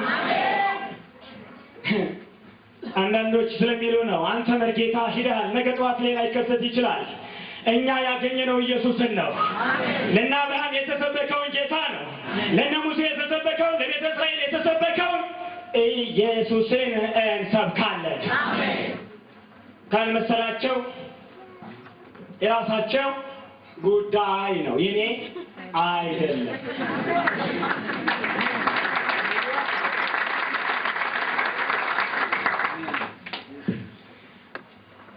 Speaker 2: አንዳንዶች ስለሚሉ ነው አንተ መርጌታ ሂደሃል፣ ነገ ጠዋት ሌላ ሊከሰት ይችላል። እኛ ያገኘነው ኢየሱስን ነው። ለእነ አብርሃም የተሰበከውን ጌታ ነው። ለእነ ሙሴ የተሰበከውን፣ ለቤተ እስራኤል የተሰበከውን ኢየሱስን እንሰብካለን። ካልመሰላቸው የራሳቸው ጉዳይ ነው፣ የኔ አይደለም።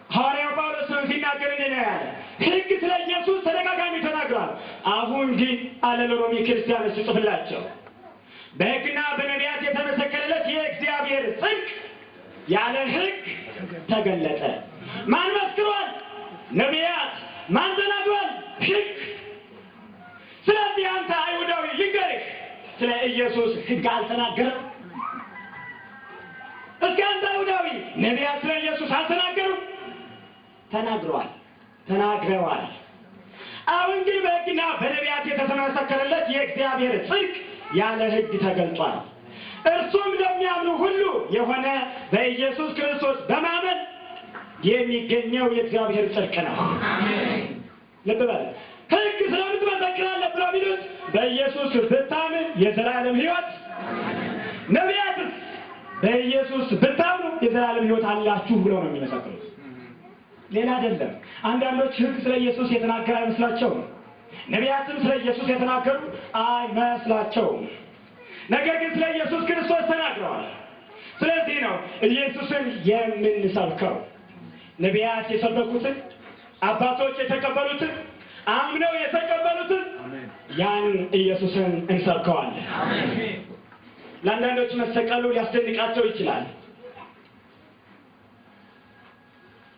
Speaker 2: ሐዋርያው ጳውሎስ ሲናገር እንዲህ ነው ያለ። ሕግ ስለ ኢየሱስ ተደጋጋሚ ተናግሯል። አሁን ግን አለ ለሮሜ ክርስቲያኖች ጽፍላቸው በሕግና በነቢያት የተመሰከረለት የእግዚአብሔር ጽድቅ ያለ ሕግ ተገለጠ። ማን መስክሯል? ነቢያት። ማን ተናግሯል? ሕግ። ስለዚህ አንተ አይሁዳዊ ልንገርህ፣ ስለ ኢየሱስ ሕግ አልተናገረም? እስኪ አንተ አይሁዳዊ ነቢያት ስለ ኢየሱስ አልተናገሩም? ተናግረዋል፣ ተናግረዋል። አሁን ግን በሕግና በነቢያት የተመሰከረለት የእግዚአብሔር ጽድቅ ያለ ሕግ ተገልጧል። እርሱም ለሚያምኑ ሁሉ የሆነ በኢየሱስ ክርስቶስ በማመን የሚገኘው የእግዚአብሔር ጽድቅ ነው። ልብ በል። ሕግ ስለምን ትመሰክራለህ ብለው ቢሉት በኢየሱስ ብታምን የዘላለም ሕይወት፣ ነቢያትስ በኢየሱስ ብታምኑ የዘላለም ሕይወት አላችሁ ብለው ነው የሚመሰክሩት። ሌላ አይደለም። አንዳንዶች ሕግ ስለ ኢየሱስ የተናገረ አይመስላቸውም። ነቢያትም ስለ ኢየሱስ የተናገሩ አይመስላቸውም። ነገር ግን ስለ ኢየሱስ ክርስቶስ ተናግረዋል። ስለዚህ ነው ኢየሱስን የምንሰብከው። ነቢያት የሰበኩትን፣ አባቶች የተቀበሉትን፣ አምነው የተቀበሉትን ያን ኢየሱስን እንሰብከዋለን። ለአንዳንዶች መሰቀሉ ሊያስደንቃቸው ይችላል።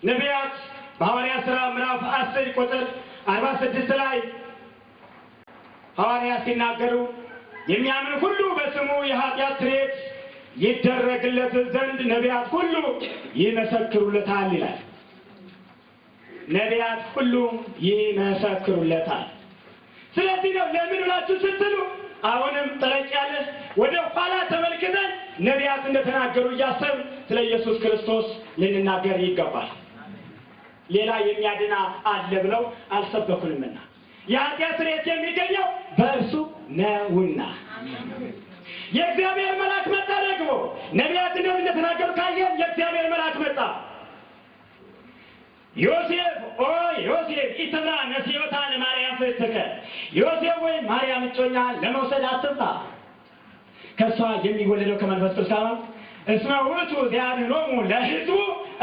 Speaker 2: ነቢያት በሐዋርያት ሥራ ምዕራፍ 10 ቁጥር 46 ላይ ሐዋርያት ሲናገሩ የሚያምን ሁሉ በስሙ የኃጢአት ስርየት ይደረግለት ዘንድ ነቢያት ሁሉ ይመሰክሩለታል ይላል። ነቢያት ሁሉ ይመሰክሩለታል። ስለዚህ ነው ለምን ብላችሁ ስትሉ አሁንም ጠለቅ ያለ ወደ ኋላ ተመልክተን ነቢያት እንደተናገሩ እያሰብን ስለ ኢየሱስ ክርስቶስ ልንናገር ይገባል። ሌላ የሚያድና አለ ብለው አልሰበኩንምና የኃጢአት ስርየት የሚገኘው በእርሱ ነውና። የእግዚአብሔር መልአክ መጣ። ደግሞ ነቢያት እንደተናገሩ ካየን የእግዚአብሔር መልአክ መጣ። ዮሴፍ ኦይ ዮሴፍ ኢትብራ ነሲዮታ ለማርያም ፍትከ ዮሴፍ ወይ ማርያም እጮኛ ለመውሰድ አትፍራ ከሷ የሚወለደው ከመንፈስ ቅዱስ ጋር እስመ ውእቱ ዘያድኅኖሙ ለሕዝቡ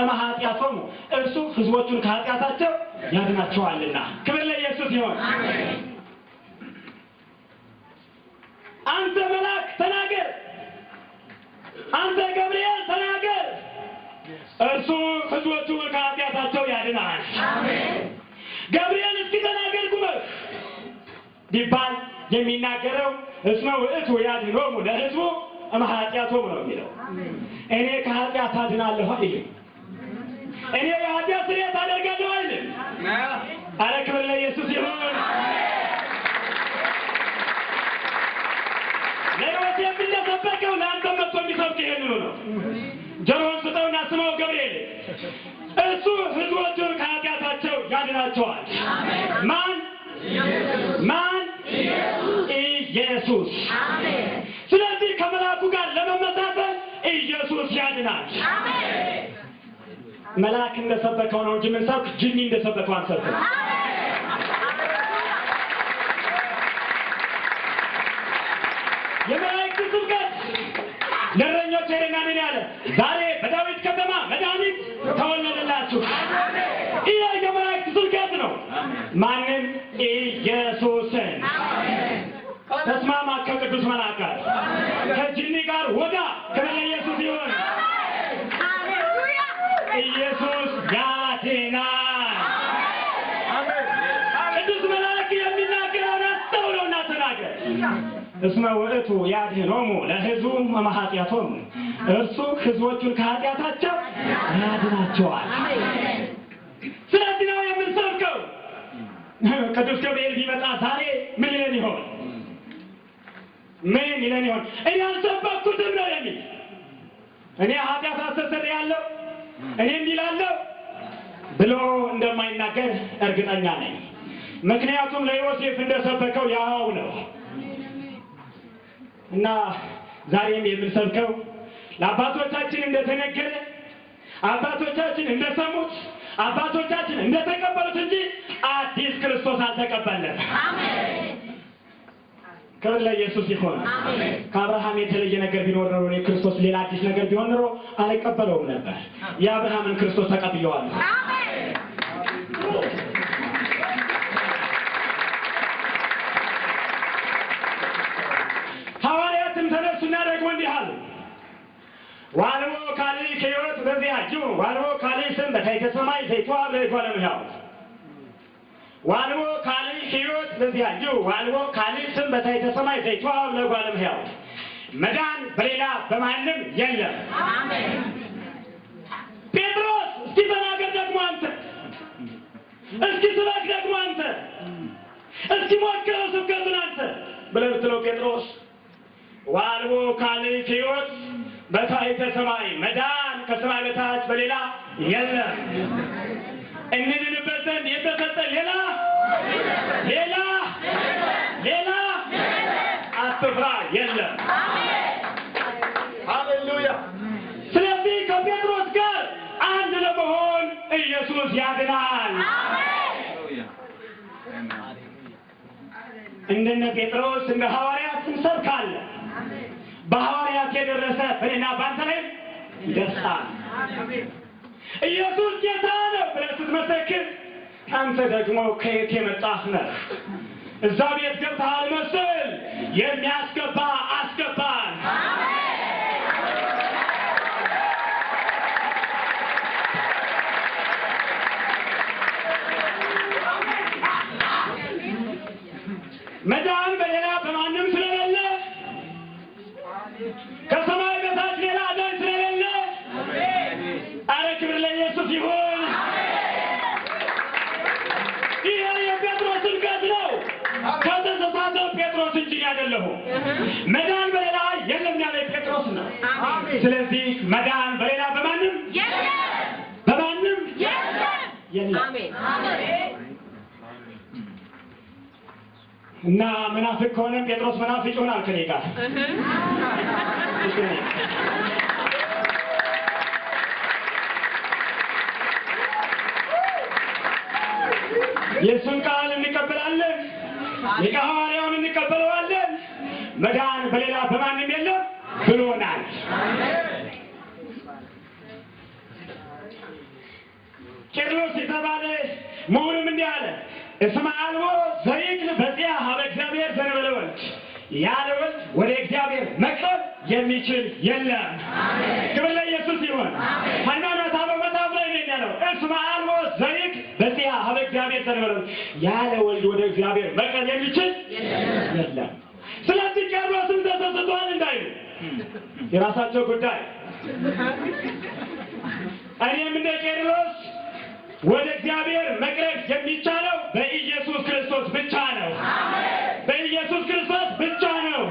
Speaker 2: እምኃጢአቶሙ እርሱ ሕዝቦቹን ከኃጢአታቸው ያድናቸዋልና። ክብር ለኢየሱስ ይሁን። አንተ መልአክ ተናገር፣ አንተ ገብርኤል ተናገር፣ እርሱ ሕዝቦቹን ከኃጢአታቸው ያድናል። ገብርኤል እስኪ ተናገር ቁመህ ቢባል የሚናገረው እስመ ውእቱ ያድኅኖሙ ለሕዝቡ እምኃጢአቶሙ ነው የሚለው። እኔ ከኃጢአት አድናለሁ አይልም። እኔ የኃጢአት ስርየት አደርጋለሁ አይልም። ኧረ ክብር ለኢየሱስ ይሁን። ለዮሴፍ እንደሰበከው ለአንተ መጥቶ የሚሰብክ ይሄንኑ ነው። ጆሮውን ስጠውና ስማው ገብርኤል እሱ ሕዝቦቹን ከኃጢአታቸው ያድናቸዋል። ማን? ኢየሱስ። ስለዚህ ከመልአኩ ጋር ለመመሳሰል ኢየሱስ ያድናል። መልአክ እንደሰበከው ነው እንጂ የምንሰብክ ጅኒ እንደሰበከው አንሰብክም። የመላእክት ስብከት ለእረኞች ሄደና ምን ያለ ዛሬ በዳዊት ከተማ መድኃኒት ተወለደላችሁ። ይህ የመላእክት ስብከት ነው። ማንም? ኢየሱስን። ተስማማ ከቅዱስ መልአክ ጋር ከጅኒ ጋር ወዳ። ክብር ለኢየሱስ ይሁን። ኢየሱስ ያድናል። ቅዱስ መልአክ የሚናገረውን አስተውለውና ተናገር። እስመ ውእቱ ያድኅኖሙ ለሕዝቡ እምኃጢአቶሙ እርሱ ሕዝቦቹን ከኃጢአታቸው ያድናቸዋል። ስለዚህ ነው የምንሰብከው። ቅዱስ ገብርኤል ቢመጣ ዛሬ ምን ይለን ይሆን? ምን ይለን ይሆን? እኔ አልሰበኩትም ነው የሚል። እኔ ኃጢአት አስተሰርያለሁ እኔ እንዲላለሁ ብሎ እንደማይናገር እርግጠኛ ነኝ። ምክንያቱም ለዮሴፍ እንደሰበከው ያው ነው። እና ዛሬም የምንሰብከው ለአባቶቻችን እንደተነገረ አባቶቻችን እንደሰሙት አባቶቻችን እንደተቀበሉት እንጂ አዲስ ክርስቶስ አልተቀበልንም። ክብር ለኢየሱስ ይሁን። ከአብርሃም የተለየ ነገር ቢኖር ኖሮ ክርስቶስ ሌላ አዲስ ነገር ቢሆን ኖሮ አልቀበለውም ነበር። የአብርሃምን ክርስቶስ ተቀብየዋለሁ። ሐዋርያትም ተነሱና ደግሞ እንዲህ አሉ። ዋልቦ ካልእ ሕይወት በዚአችሁ ዋልቦ ካልእ ስም በታሕተ ሰማይ ዘይትወሀብ ለእጓለ እመሕያው ዋልቦ ካልእ ሕይወት በዚአችሁ ዋልቦ ካልእ ስም በታሕተ ሰማይ ዘይትወሀብ ለእጓለ እመሕያው መዳን በሌላ በማንም የለም። ጴጥሮስ እስኪ ተናገር ደግሞ አንተ፣ እስኪ ስበክ ደግሞ አንተ፣ እስኪ ሞክረው ስብከቱን አንተ ብለህ ብትለው ጴጥሮስ ዋልቦ ካልእ ሕይወት በታሕተ ሰማይ መዳን ከሰማይ በታች በሌላ የለም። እንድንበት ዘንድ የተሰጠ ሌላ አስፍራ የለም። ሃሌሉያ። ስለዚህ ከጴጥሮስ ጋር አንድ ለመሆን ኢየሱስ ያድናል። እንደነ ጴጥሮስ እንደ ሐዋርያት እንሰብካለን። በሐዋርያት የደረሰ በእኔና በአንተ ላይ ይደርሳል። ኢየሱስ ጌታ ነው ብለህ ስትመሰክር አንተ ደግሞ ከየት የመጣህ ነህ? እዛ ቤት ገብተሃል መሰል የሚያስገባ አስገባን። መዳን በሌላ በማንም ስለሌለ ከሰማይ በታች ሌላ አዳኝ ስለሌለ አረ ክብር ለኢየሱስ ይሁን። ይሄ የጴጥሮስ ስብከት ነው። ከተሳሳተው ጴጥሮስ እንጂ አይደለሁም። መዳን በሌላ የለም ያለ ጴጥሮስ ነው። ስለዚህ መዳን በሌላ በማንም በማንም የለም። እና መናፍቅ ከሆነ ጴጥሮስ መናፍቅ ይሆናል ከኔ ጋር። የሱን ቃል እንቀበላለን። የሐዋርያውን እንቀበለዋለን። መዳን በሌላ በማንም የለም ብሎናል። ቄርሎስ የተባለ ምሁርም እንዲህ አለ፣ እስመ አልቦ ዘይክል በዚያ ሀበ እግዚአብሔር ዘእንበለ ወልድ፣ ያለ ወልድ ወደ እግዚአብሔር መቅረብ የሚችል የለም። ክብር ለኢየሱስ ይሁን። ሃይማኖተ አበው መጽሐፍ ላይ ነው ያለው፣ እስመ አልቦ ዘይክል በዚያ ሀበ እግዚአብሔር ዘእንበለ ወልድ፣ ያለ ወልድ ወደ እግዚአብሔር መቅረብ የሚችል የለም። ስለዚህ ቄርሎስም ተሰስቷል እንዳይሉ የራሳቸው ጉዳይ። እኔም እንደ ቄርሎስ ወደ እግዚአብሔር መቅረብ የሚቻለው በኢየሱስ ክርስቶስ ብቻ ነው። በኢየሱስ ክርስቶስ ብቻ ነው።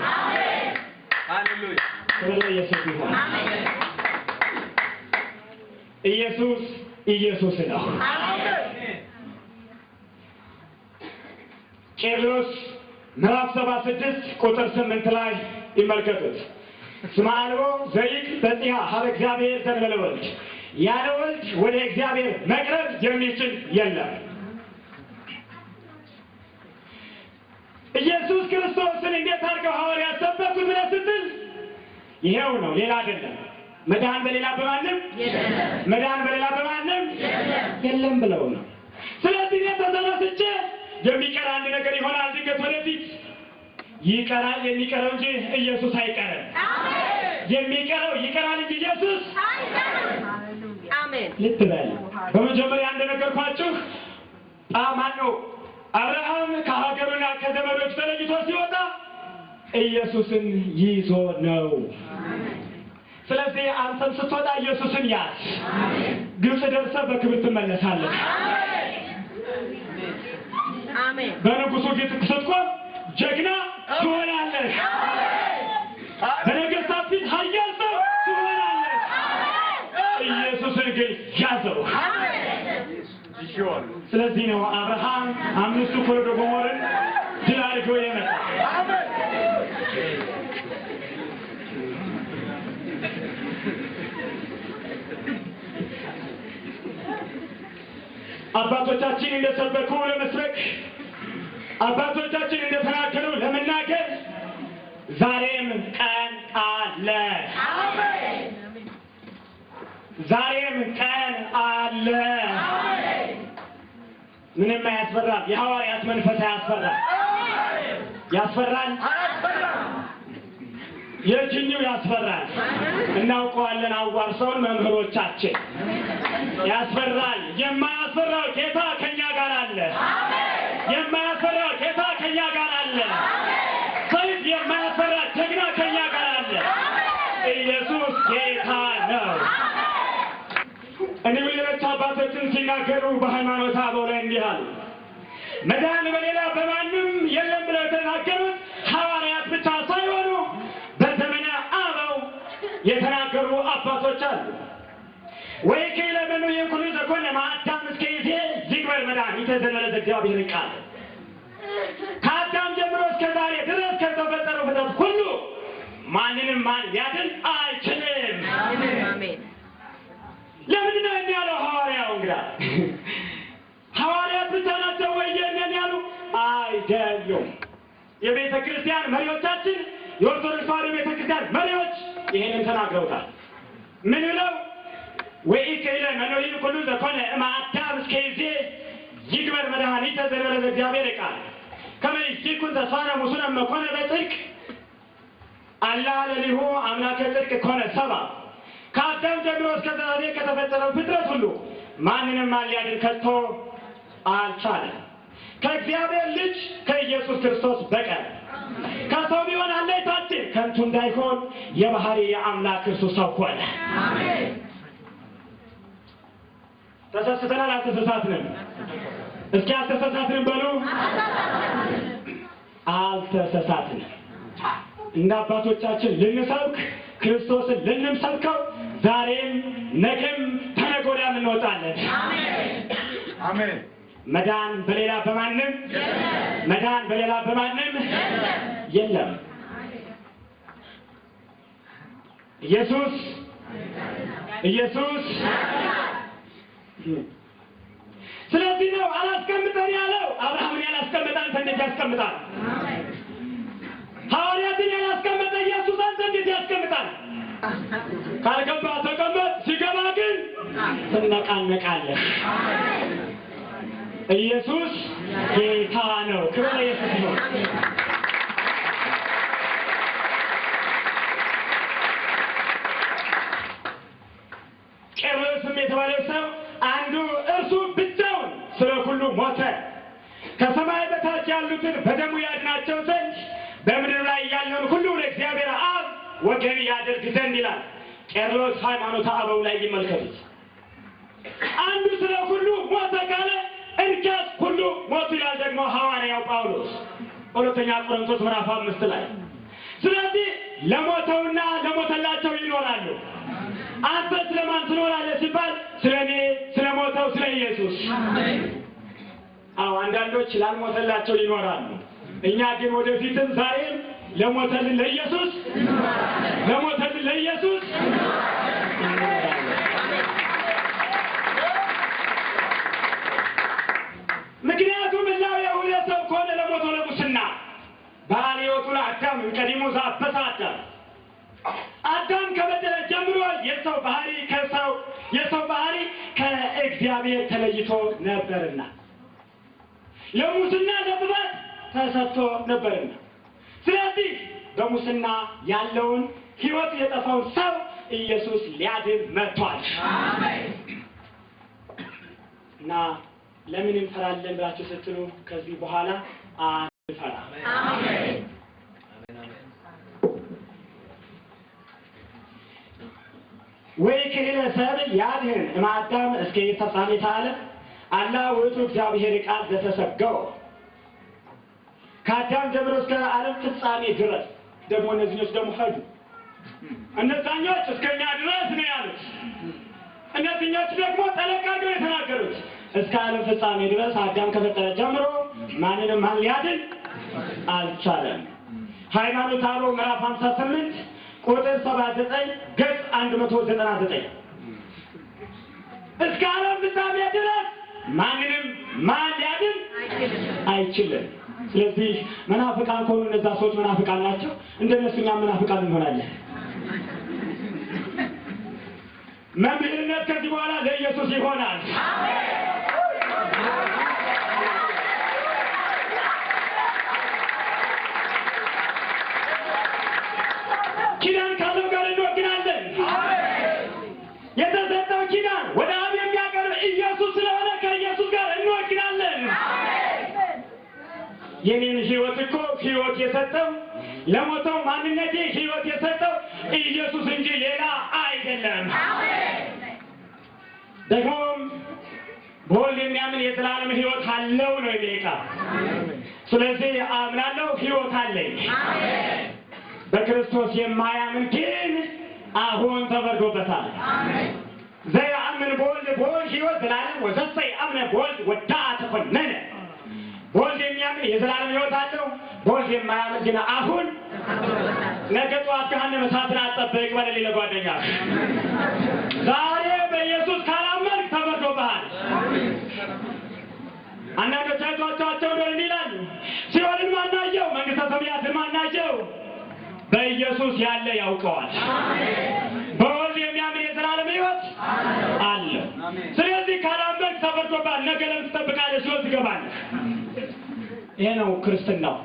Speaker 2: ሃሌሉያ! ኢየሱስ ይሁን። ኢየሱስ ኢየሱስ ነው። ቄርሎስ ምዕራፍ 76 ቁጥር 8 ላይ ይመልከቱት። እስመ አልቦ ዘይክል በዚሃ ሀበ እግዚአብሔር ዘእንበለ ወልድ፣ ያለ ወልድ ወደ እግዚአብሔር መቅረብ የሚችል የለም። ኢየሱስ ክርስቶስን እንዴት አድርገው ሐዋርያት ሰበኩት ብለህ ስትል ይሄው ነው፣ ሌላ አይደለም። መዳን በሌላ በማንም መዳን በሌላ በማንም የለም ብለው ነው። ስለዚህ እኔ ተነስቼ የሚቀር አንድ ነገር ይሆናል። ድንገት ወደፊት ይቀራል። የሚቀረው እንጂ ኢየሱስ አይቀርም። የሚቀረው ይቀራል እንጂ ኢየሱስ አይቀርም። አሜን። ልትበል በመጀመሪያ እንደነገርኳችሁ ማነው አብርሃም ከሀገሩና ከዘመዶች ተለይቶ ሲወጣ ኢየሱስን ይዞ ነው። ስለዚህ አንተም ስትወጣ ኢየሱስን ያዝ። ግብጽ ደርሰህ በክብር ትመለሳለህ። አሜን። በንጉሱ ፊት ስትቆም ጀግና ትሆናለህ። በነገሥታት ፊት ኃያል ሰው ትሆናለህ። ኢየሱስን ግን ያዘው። ስለዚህ ነው አብርሃም 5 ኮረዶ ጎሞርን ድል አድርጎ የመጣ። አባቶቻችን እንደሰበኩ ለመስበክ፣ አባቶቻችን እንደተናገሩ ለመናገር ዛሬም ቀን አለ። ዛሬም ቀን አለ። ምንም አያስፈራም። የሐዋርያት መንፈስ አያስፈራም። ያስፈራል? የትኛው ያስፈራል? እናውቀዋለን። አዋርሰውን መምህሮቻችን ያስፈራል። የማያስፈራው ጌታ ከኛ ጋር አለ። የማያስፈራው ጌታ ከኛ ጋር አለ። ሰይፍ የማያስፈራ ጀግና ከኛ ጋር አለ። ኢየሱስ ጌታ ነው። እኔ ሌሎች አባቶችን ሲናገሩ በሃይማኖተ አበው ላይ እንዲህ አሉ። መዳን በሌላ በማንም የለም ብለው የተናገሩት ሐዋርያት ብቻ ሳይሆኑ በዘመነ አበው የተናገሩ አባቶች አሉ። ወይ ከለበኑ የኩሉ ዘኮነ ማአዳም እስከ ይዜ ይግበር መድኃኒተ ዘእንበለ እግዚአብሔር ቃል። ከአዳም ጀምሮ እስከ ዛሬ ድረስ ከተፈጠሩ ፍጥረት ሁሉ ማንንም ማን ሊያድን አይችልም። አሜን። ለምን ነው የሚያለው ሐዋርያው? እንግዲህ ሐዋርያት ብቻ ናቸው ወይ ያሉ? አይደሉም። የቤተ ክርስቲያን መሪዎቻችን፣ የኦርቶዶክስ ተዋሕዶ ቤተ ክርስቲያን መሪዎች ይሄንን ተናግረውታል። ምን ብለው? ወይ ከይለ መኖሪ ሁሉ ዘኮነ ማአዳም እስከ ይዜ ይግበር መድኃኒተ ዘእንበለ እግዚአብሔር ቃል ከመይ ይኩን ተስፋነ ሙሱነ መኮነ በጽድቅ አላ ለሊሁ አምላከ ጽድቅ ኮነ ሰባ። ከአዳም ጀምሮ እስከ ዛሬ ከተፈጠረው ፍጥረት ሁሉ ማንንም ሊያድን ከቶ አልቻለም ከእግዚአብሔር ልጅ ከኢየሱስ ክርስቶስ በቀር። ከሰው ቢሆን አለይታችን ከንቱ እንዳይሆን የባህሪ የአምላክ እርሱ ሰው ሆነ። አሜን። ተሳስተናል? አልተሳሳትንም? እስኪ አልተሳሳትንም በሉ። አልተሳሳትንም። እንደ አባቶቻችን ልንሰብክ ክርስቶስን ልንሰብከው ዛሬም ነገም ተነገ ወዲያም እንወጣለን። አሜን። መዳን በሌላ በማንም መዳን በሌላ በማንም የለም። ኢየሱስ ኢየሱስ። ስለዚህ ነው አላስቀምጠን ያለው። አብርሃምን ያላስቀመጠ አንተ እንዴት ያስቀምጣል? ሐዋርያትን ያላስቀመጠ ኢየሱስ አንተ እንዴት ያስቀምጣል? ካልገባ ተቀመጥ፣ ሲገባ ግን ትነቃነቃለህ። ኢየሱስ ጌታ ነው። ክብር ለኢየሱስ ይሁን። ቄርሎስም የተባለው ሰው አንዱ እርሱ ብቻውን ስለ ሁሉ ሞተ፣ ከሰማይ በታች ያሉትን በደሙ ያድናቸው ዘንድ በምድር ላይ ያለውን ሁሉ ለእግዚአብሔር አብ ወገን ያደርግ ዘንድ ይላል። ቄርሎስ ሃይማኖተ አበው ላይ ይመልከቱት። አንዱ ስለ ሁሉ ሞተ ካለ እንኪያስ ሁሉ ሞቱ ይላል ደግሞ ሐዋርያው ጳውሎስ ሁለተኛ ቆሮንቶስ ምዕራፍ 5 ላይ። ስለዚህ ለሞተውና ለሞተላቸው ይኖራሉ። አንተ ስለማን ትኖራለህ ሲባል ስለኔ፣ ስለሞተው ስለ ኢየሱስ። አንዳንዶች ላልሞተላቸው ይኖራሉ። እኛ ግን ወደፊትም ዛሬም ለሞተልን ለኢየሱስ ለሞተልን ለኢየሱስ ምክንያቱም እላው የሆነ ሰው ከሆነ ለሞተው ለሙስና ባልዮቱ ለአዳም ቀዲሞ ዛበሳተ አዳም ከበደለ ጀምሮ የሰው ባህሪ ከእግዚአብሔር ተለይቶ ነበርና ለሙስና ለጥፋት ተሰጥቶ ነበርና፣ ስለዚህ በሙስና ያለውን ሕይወት የጠፋውን ሰው ኢየሱስ ሊያድን መጥቷል። እና ለምን እንፈራለን ብላችሁ ስትሉ ከዚህ በኋላ አንፈራ። ወይ ከሌለ ሰብ ያድህን እማዳም እስከ የተሳሜታ አለ አላ ውእቱ እግዚአብሔር ቃል ዘተሰገው ከአዳም ጀምሮ እስከ ዓለም ፍጻሜ ድረስ ደግሞ እነዚህኞች ደግሞ ሄዱ። እነዛኞች እስከኛ ድረስ ነው ያሉት። እነዚህኞች ደግሞ ጠለቃቸው የተናገሩት እስከ ዓለም ፍጻሜ ድረስ አዳም ከፈጠረ ጀምሮ ማንንም ማን ሊያድን አልቻለም። ሃይማኖተ አበው ምዕራፍ 58 ቁጥር 79 ገጽ 199 እስከ ዓለም ፍጻሜ ድረስ ማንንም ማን ሊያድን አይችልም። ስለዚህ መናፍቃን ከሆኑ እነዛ ሰዎች መናፍቃን ናቸው። እንደነሱ እኛ መናፍቃን እንሆናለን። መምህርነት ከዚህ በኋላ ለኢየሱስ ይሆናል። ኪዳን ካለው ጋር እንወግናለን። የተሰጠው ኪዳን ወደ አብ የሚያቀርብ ኢየሱስ ስለሆነ ከኢየሱስ ጋር እንወግናለን። የኔን ሕይወት እኮ ሕይወት የሰጠው ለሞተው ማንነቴ ሕይወት የሰጠው ኢየሱስ እንጂ ሌላ አይደለም። ደግሞም በወልድ የሚያምን የዘላለም ሕይወት አለው ነው የሚል። ስለዚህ አምናለሁ፣ ሕይወት አለኝ። በክርስቶስ የማያምን ግን አሁን ተፈርዶበታል። ዘያምን በወልድ ሕይወት ዘላለም ወዘሰ ያምነ በወልድ ወዳአ ተኮነነ። በወልድ የሚያምን የዘላለም ሕይወት አለው። በወልድ የማያምን ግን አሁን ነገ ጠዋት ገሃነመ እሳትን አትጠብቅ በለሌ ለጓደኛ ዛሬ በኢየሱስ ካላመንክ ተፈርዶብሃል። አንዳንዶች አይቷቸው እንደሆነ ይላሉ፣ ሲኦልን ማናየው መንግሥተ ሰማያትን ማናየው? በኢየሱስ ያለ ያውቀዋል። በወልድ የሚያምን የዘላለም ሕይወት አለው። ስለዚህ ካላመንክ ተፈርዶብሃል። ነገ ለምን ትጠብቃለህ? ሲኦል ትገባለህ። ይሄ ነው ክርስትናው።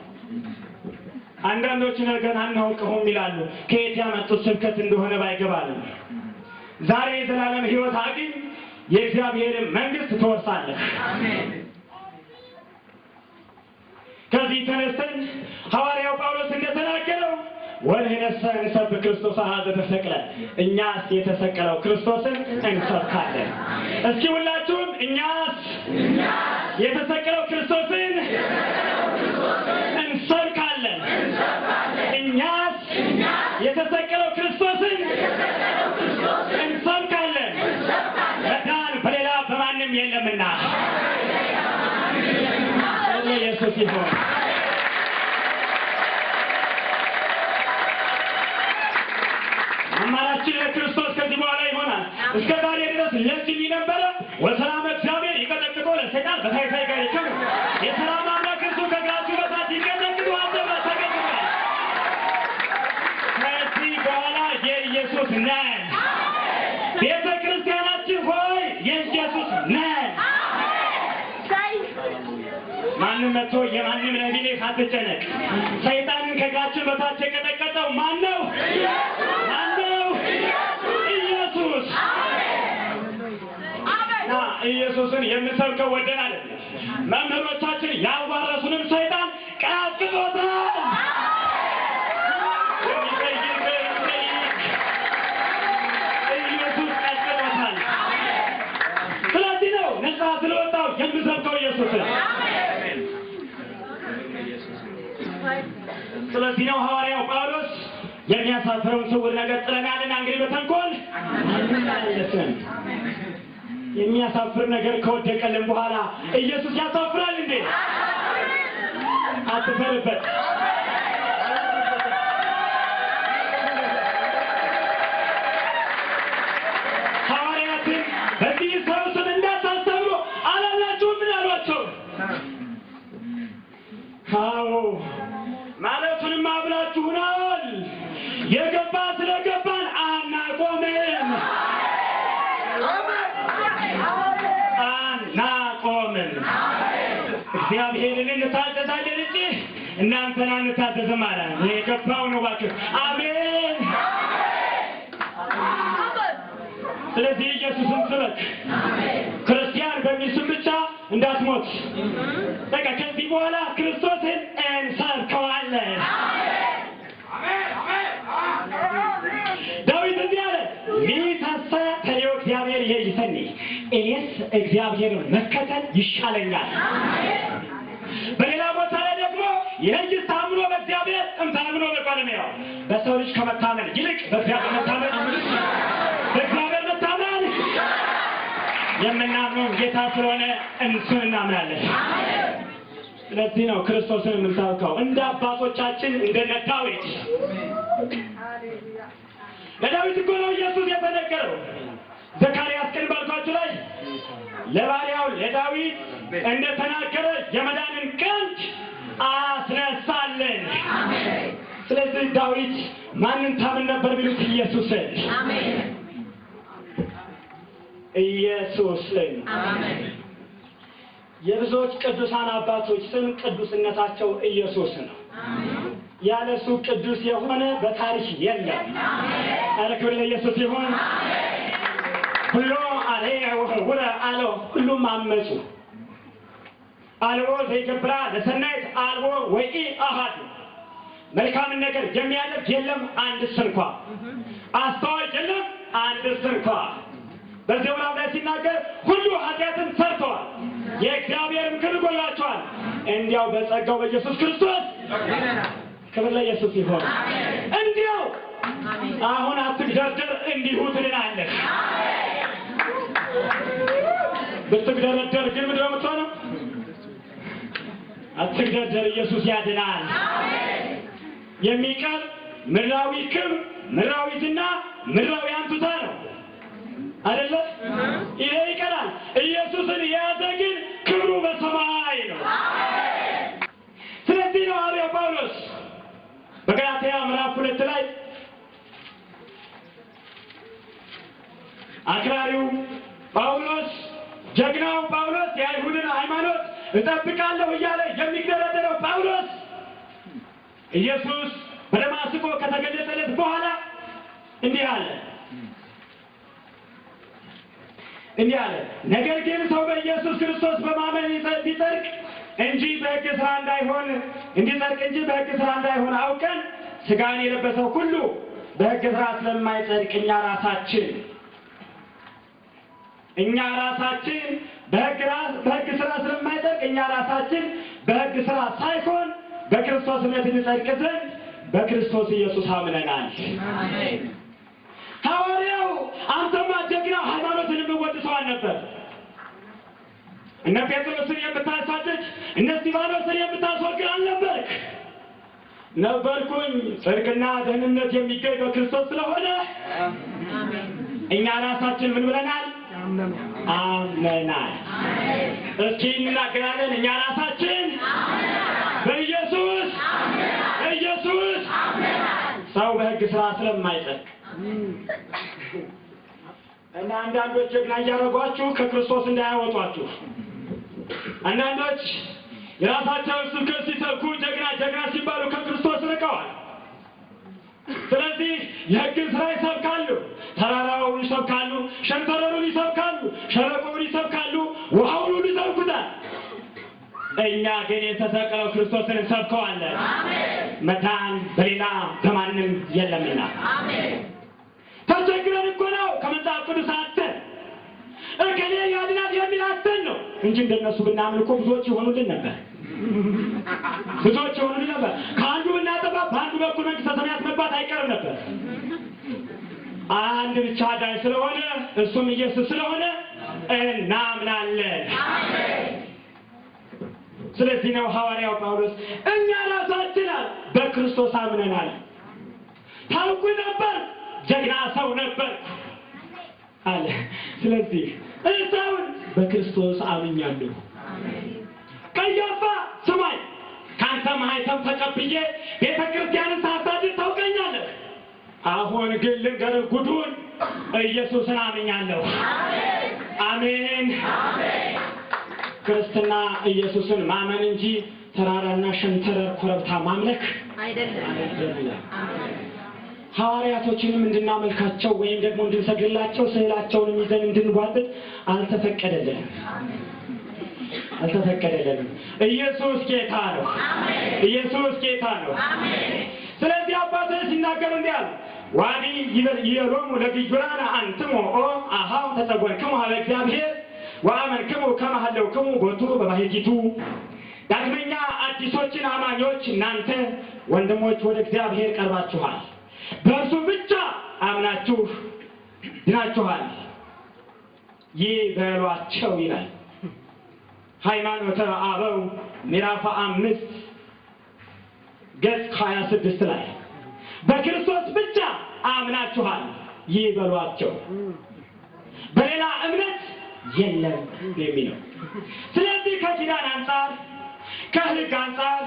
Speaker 2: አንዳንዶች ነገር አናውቀውም ይላሉ። ከየት ያመጡት ስብከት እንደሆነ ባይገባንም ዛሬ የዘላለም ሕይወት አግኝ፣ የእግዚአብሔርን መንግሥት ትወርሳለህ። ከዚህ ተነስተን ሐዋርያው ጳውሎስ እንደተናገረው ወለነሰ እንሰብክ ክርስቶስ አሐዘ ተሰቅለ፣ እኛስ የተሰቀለው ክርስቶስን እንሰብካለን። እስኪ ሁላችሁም እኛስ የተሰቀለው ክርስቶስን እንሰብካለን። እኛስ የተሰቀለው ክርስቶስን እንሰብካለን። መዳን በሌላ በማንም የለምና ኢየሱስ ይሁን። አማራችን ለክርስቶስ ከዚህ በኋላ ይሆናል። እስከ ዛሬ ድረስ ለዚህ ነበረ ወሰላም እግዚአብሔር ይቀጠቅጦ ለሰይጣን በታይታይ ጋር ይከብር የሰላም ማንም መጥቶ የማንም ነቢይ አትጨነቅ። ሰይጣንን ከእግራችን በታች የቀጠቀጠው ማን ነው? ኢየሱስ። ኢየሱስን የምንሰብከው ወደን አይደለም። መምህሮቻችን ያዋረሱንም ሰይጣን ቀጥቅጦታል። ኢየሱስ ቀጥቅጦታል። ስለዚህ ነው ነፃ ስለወጣው የምንሰብከው ኢየሱስን። ስለዚህ ነው ሐዋርያው ጳውሎስ የሚያሳፍረውን ስውር ነገር ጥለናልና እንግዲህ በተንኮል አንመላለስም። የሚያሳፍር ነገር ከወደቀልን በኋላ ኢየሱስ ያሳፍራል እንዴ? አትፈርበት። ሐዋርያትን በዚህ ሰው ስም እንዳታስተምሩ አላላችሁም? ምን አሏቸው? አዎ ማለቱንም አብላችሁናል። የገባ ስለገባን አናቆምም አናቆምም። እግዚአብሔርን እንታዘዛለን እንጂ እናንተን አንታዘዝም አለ። የገባው ነው እባክህ። አሜን። ስለዚህ ኢየሱስን ስበክ። ክርስቲያን በሚል ስም ብቻ እንዳትሞት። በቃ ከዚህ በኋላ ክርስቶስን እንሰብከዋለን። ዳዊት እንዲህ አለ፣ ሊተሰ ተሬው እግዚአብሔር ይሰኒ፣ እኔስ እግዚአብሔርን መከተል ይሻለኛል። በሌላ ቦታ ላይ ደግሞ ይህን ታምኖ በእግዚአብሔር እምታምኖ በቆለሜው በሰው ልጅ ከመታመን ይልቅ በእግዚአብሔር መታመን የምናምነው ጌታ ስለሆነ እሱን እናምናለን። ስለዚህ ነው ክርስቶስን የምንሰብከው እንደ አባቶቻችን እንደነ ዳዊት። ለዳዊት እኮ ነው ኢየሱስ የተነገረው። ዘካርያስ ቀን ባልኳችሁ ላይ ለባሪያው ለዳዊት እንደተናገረ የመዳንን ቀንድ አስነሳለን። ስለዚህ ዳዊት ማንን ታምን ነበር ቢሉት ኢየሱስን። ኢየሱስን። የብዙዎች ቅዱሳን አባቶች ስም ቅዱስነታቸው ኢየሱስ ነው። ያለሱ ቅዱስ የሆነ በታሪክ የለም። አረ ክብር ለኢየሱስ ይሁን። ሁሉ አለ ወረ አለ ሁሉም አመጹ አልቦ ዘይገብራ ለሰናይት አልቦ ወይ አሃድ መልካም ነገር የሚያደርግ የለም አንድስ እንኳ፣ አስተዋይ የለም አንድስ እንኳ። በዚህ ወራም ላይ ሲናገር ሁሉ ኃጢአትን ሰርተዋል፣ የእግዚአብሔርም ክብር ጎድሏቸዋል፣ እንዲያው በጸጋው በኢየሱስ ክርስቶስ ክብር ለኢየሱስ ይሁን። እንዲያው አሁን አትግደርደር እንዲሁ ትድናለህ። ብትግደረደር ግን ምንድን ነው የምትሆነው? አትግደርደር፣ ኢየሱስ ያድናል። የሚቀር ምድራዊ ክብር፣ ምድራዊ ዝና፣ ምድራዊ አንቱታ ነው አይደለ? ይሄ ይቀራል። ኢየሱስን የያዘ ግን ክብሩ በሰማይ ነው። ስለዚህ ነው ሐዋርያው ጳውሎስ በገላትያ ምዕራፍ 2 ላይ አክራሪው ጳውሎስ፣ ጀግናው ጳውሎስ፣ የአይሁድን ሃይማኖት እጠብቃለሁ እያለ የሚደረደረው ጳውሎስ ኢየሱስ በደማስቆ ከተገለጸለት በኋላ እንዲህ አለ ነገር ግን ሰው በኢየሱስ ክርስቶስ በማመን ቢጸድቅ እንጂ በሕግ ሥራ እንዳይሆን እንዲጸድቅ እንጂ በሕግ ሥራ እንዳይሆን አውቀን ሥጋን የለበሰው ሁሉ በሕግ ሥራ ስለማይጸድቅ እኛ ራሳችን በሕግ ሥራ ስለማይጸድቅ እኛ ራሳችን በሕግ ሥራ ሳይሆን በክርስቶስ እምነት እንጸድቅ ዘንድ በክርስቶስ ኢየሱስ አምነናል። ሐዋርያው አንተማ ጀግና ሃይማኖትን የምትወድሰው አልነበር? እነ ጴጥሮስን የምታሳድድ እነ እስጢፋኖስን የምታስወግድ አልነበርክ? ነበርኩኝ። ጽድቅና ደህንነት የሚገኝ በክርስቶስ ስለሆነ እኛ ራሳችን ምን ብለናል? አምነናል። እስኪ እንናገራለን። እኛ ራሳችን በኢየሱስ ሰው በሕግ ሥራ ስለማይጸድቅ እና አንዳንዶች ጀግና እያደረጓችሁ ከክርስቶስ እንዳያወጧችሁ፣ አንዳንዶች የራሳቸውን ስብከት ሲሰብኩ ጀግና ሲባሉ ከክርስቶስ ርቀዋል። ስለዚህ የሕግን ስራ ይሰብካሉ፣ ተራራውን ይሰብካሉ፣ ሸንተረሩን ይሰብካሉ፣ ሸለቆውን ይሰብካሉ፣ ውሃውን ሁሉ ይሰብኩታል። እኛ ግን የተሰቀለው ክርስቶስን እንሰብከዋለን። መዳን በሌላ በማንም የለምና። ተቸግረን እኮ ነው ከመጽሐፍ ቅዱስ አተን እከሌ ያድናል የሚል አተን ነው እንጂ እንደነሱ ብናምን እኮ ብዙዎች ይሆኑልን ነበር። ከአንዱ ብናጠፋ በአንዱ በኩል መንግሥተ ሰማያት መግባት አይቀርም ነበር። አንድ ብቻ አዳኝ ስለሆነ እሱም ኢየሱስ ስለሆነ እናምናለን። ስለዚህ ነው ሐዋርያው ጳውሎስ እኛ ራሳችን በክርስቶስ አምነናል። ታውቁ ነበር፣ ጀግና ሰው ነበር አለ። ስለዚህ እስካሁን በክርስቶስ አምኛለሁ። ቀያፋ ስማኝ፣ ካንተ ማህተም ተቀብዬ ቤተ ክርስቲያንን ሳሳድድ ታውቀኛለህ። አሁን ግን ልንገርህ ጉዱን፣ ኢየሱስን አምኛለሁ። አሜን። ክርስትና ኢየሱስን ማመን እንጂ ተራራና ሸንተረር ኮረብታ ማምለክ አይደለም። ሐዋርያቶችንም እንድናመልካቸው ወይም ደግሞ እንድንሰግድላቸው ስዕላቸውንም ይዘን እንድንጓጥጥ አልተፈቀደልንም። ኢየሱስ ጌታ ነው። ኢየሱስ ጌታ ነው። ስለዚህ አባቶች ሲናገሩ እንዲህ አሉ፣ ዋዲ ይሎሙ ለግዩራን አንትሙ አሃው ተጸጎንክሙ ሀበ እግዚአብሔር ወአመንክሙ ከመ ሀለውክሙ ቦቱ በባሕቲቱ። ዳግመኛ አዲሶችን አማኞች እናንተ ወንድሞች ወደ እግዚአብሔር ቀርባችኋል፣ በእርሱ ብቻ አምናችሁ ድናችኋል ይበሏቸው ይላል ሃይማኖተ አበው ምዕራፍ 5 ገጽ 26 ላይ በክርስቶስ ብቻ አምናችኋል ይበሏቸው፣ በሌላ እምነት የለም የሚለው። ስለዚህ ከኪዳን አንጻር፣ ከሕግ አንጻር፣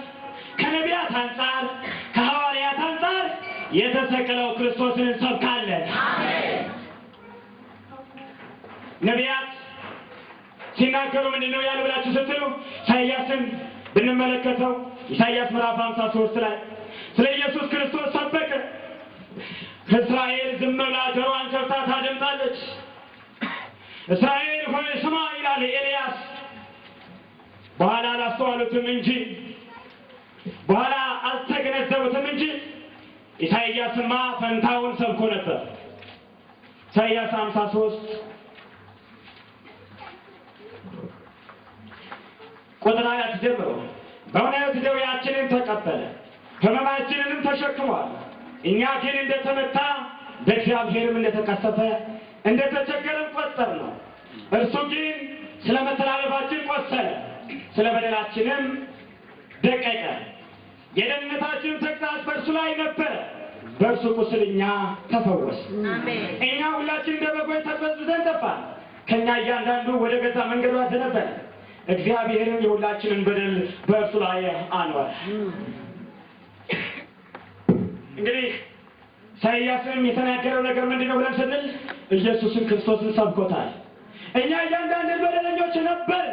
Speaker 2: ከነቢያት አንጻር፣ ከሐዋርያት አንጻር የተሰቀለው ክርስቶስን እንሰብካለን። ነቢያት ሲናገሩ ምንድነው ያሉ ብላችሁ ስትሉ ኢሳይያስን ብንመለከተው ኢሳይያስ ምዕራፍ 53 ላይ ስለ ኢየሱስ ክርስቶስ ሰበከ። እስራኤል ዝም ብላ ጆሮዋን ከፍታ ታደምጣለች። እስራኤል ሆይ ስማ ይላል ኤልያስ። በኋላ አላስተዋሉትም እንጂ በኋላ አልተገነዘቡትም እንጂ ኢሳይያስማ ፈንታውን ሰብኮ ነበር። ኢሳይያስ 53 ቁጥር 4 ጀምሮ በእውነት ደዌያችንን ተቀበለ ሕመማችንንም ተሸክሟል፣ እኛ ግን እንደተመታ በእግዚአብሔርም እንደተቀሰፈ እንደተቸገረም ቆጠርነው። እርሱ ግን ስለ መተላለፋችን ቆሰለ፣ ስለ በደላችንም ደቀቀ። የደህንነታችን ተግሣጽ በእርሱ ላይ ነበረ፣ በእርሱ ቁስል እኛ ተፈወስን። እኛ ሁላችን እንደ በጎች ተበዝብዘን ጠፋን፣ ከእኛ እያንዳንዱ ወደ ገዛ መንገዱ አዘነበለ። እግዚአብሔርም የሁላችንን በደል በእርሱ ላይ አኖረ። እንግዲህ ኢሳይያስም የተናገረው ነገር ምንድነው ብለን ስንል ኢየሱስን ክርስቶስን ሰብኮታል። እኛ እያንዳንዱ በደለኞች ነበር፣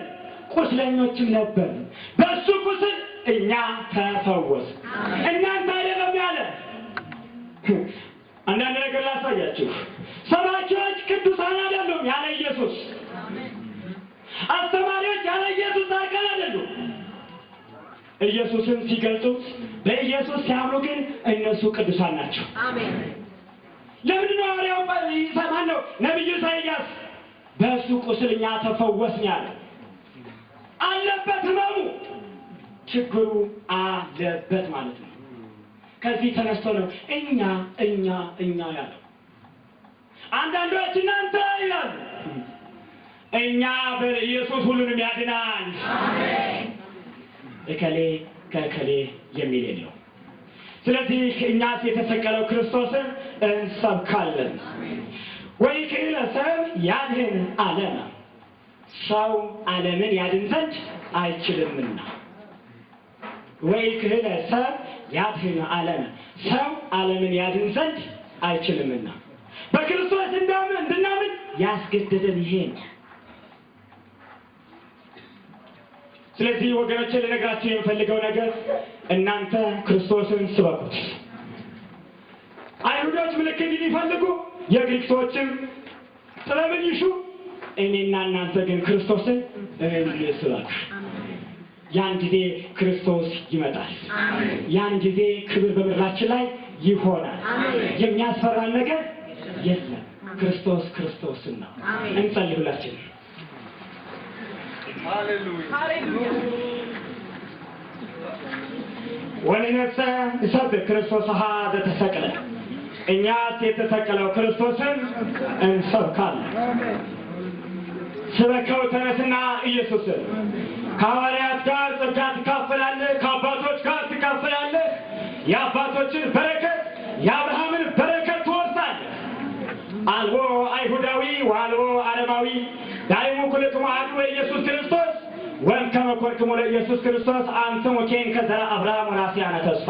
Speaker 2: ቁስለኞችም ነበር፣ በእሱ ቁስል እኛ ተፈወስን። እናንተ አይደለም ያለ። አንዳንድ ነገር ላሳያችሁ። ሰባኪዎች ቅዱሳን አይደሉም ያለ ኢየሱስ። አስተማሪዎች ያለ ኢየሱስ ጻድቃን አይደሉም። ኢየሱስን ሲገልጹት በኢየሱስ ሲያምኑ ግን እነሱ ቅዱሳን ናቸው። አሜን። ለምን ነው ሐዋርያው ማነው ነብዩ ኢሳይያስ በእሱ ቁስል እኛ ተፈወስን ያለ? አለበት ህመሙ፣ ችግሩ አለበት ማለት ነው። ከዚህ ተነስቶ ነው እኛ ያለው። አንዳንዶች እናንተ ይላሉ፣ እኛ በኢየሱስ ሁሉንም ያድናል። አሜን። እከሌ ከእከሌ የሚል የለው። ስለዚህ እኛስ የተሰቀለው ክርስቶስን እንሰብካለን። ወይ ክህለ ሰብ ያድህን ዓለም፣ ሰው ዓለምን ያድን ዘንድ አይችልምና። ወይ ክህለ ሰብ ያድህን ዓለም፣ ሰው ዓለምን ያድን ዘንድ አይችልምና። በክርስቶስ እንድናምን ያስገደደን ይሄ ነው። ስለዚህ ወገኖቼ ልነግራችሁ የምፈልገው ነገር እናንተ ክርስቶስን ስበኩት። አይሁዶች ምልክት ይፈልጉ፣ የግሪክ ሰዎችም ጥበብን ይሹ፣ እኔና እናንተ ግን ክርስቶስን እንስበክ። ያን ጊዜ ክርስቶስ ይመጣል። ያን ጊዜ ክብር በምድራችን ላይ ይሆናል። የሚያስፈራን ነገር የለም። ክርስቶስ ክርስቶስን ነው። እንጸልይ ሁላችን። ሃሌሉያ ወንነሰ እሰብክ ክርስቶስ ሀደ ተሰቀለ። እኛስ የተሰቀለው ክርስቶስን እንሰብካለን። ስበከው ተነስና ኢየሱስን ከሐዋርያት ጋር ጸጋ ትካፈላለህ፣ ከአባቶች ጋር ትካፈላለህ። የአባቶችን በረከት የአብርሃምን በረከት ትወርሳለህ። አልቦ አይሁዳዊ ወአልቦ አረማዊ ዳይሙ ኩልክሙ አሐዱ ኢየሱስ ክርስቶስ ወእምከመ ኮንክሙ ለኢየሱስ ክርስቶስ አንትሙ ኬን ከዘራ አብርሃም ወራስያነ ተስፋ።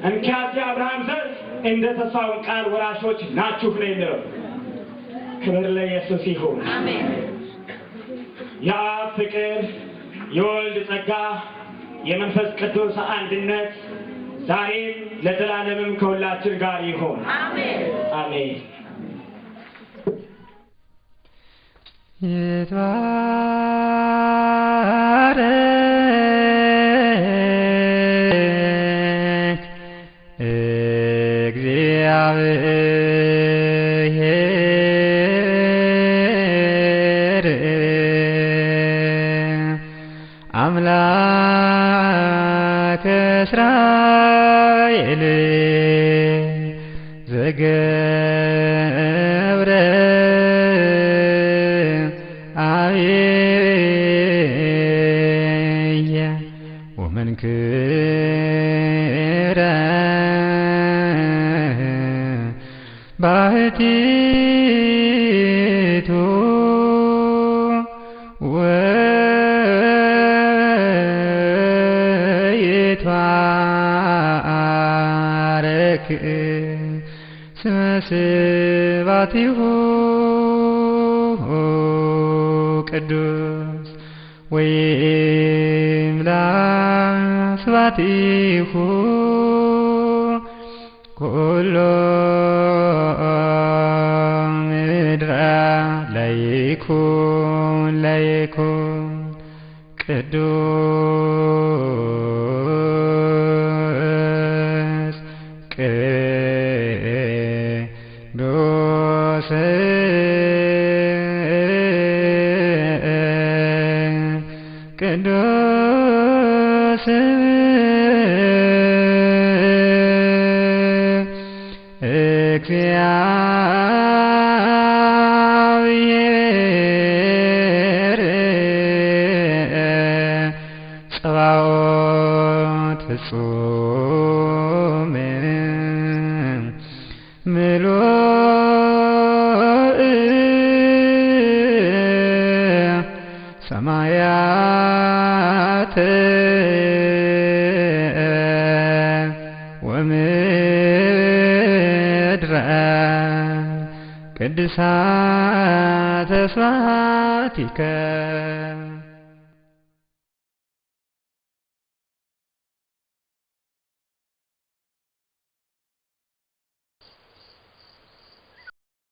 Speaker 2: እንኪያስ የአብርሃም ዘር እንደ ተስፋው ቃል ወራሾች ናችሁ ነው የሚለው። ክብር ለኢየሱስ ይሁን። አሜን። የአብ ፍቅር፣ የወልድ ጸጋ፣ የመንፈስ ቅዱስ አንድነት ዛሬም ለዘላለምም ከሁላችን ጋር ይሁን። አሜን አሜን።
Speaker 1: ይትባረክ እግዚአብሔር አምላከ እስራኤል ዘገብረ አብየ ወመንክረ ባሕቲቱ ወይትባረክ ስመ ስብሐቲሁ ቅዱስ ወይምላእ ስብሐቲሁ ኩሎ ምድረ ለይኩን ለይኩን ቅዱስ ቅዱስ ቅዱስ እግዚአብሔር ጸባኦት ፍጹም ምሉእ ሰማያት ወምድረ ቅድሳተ ስብሐቲከ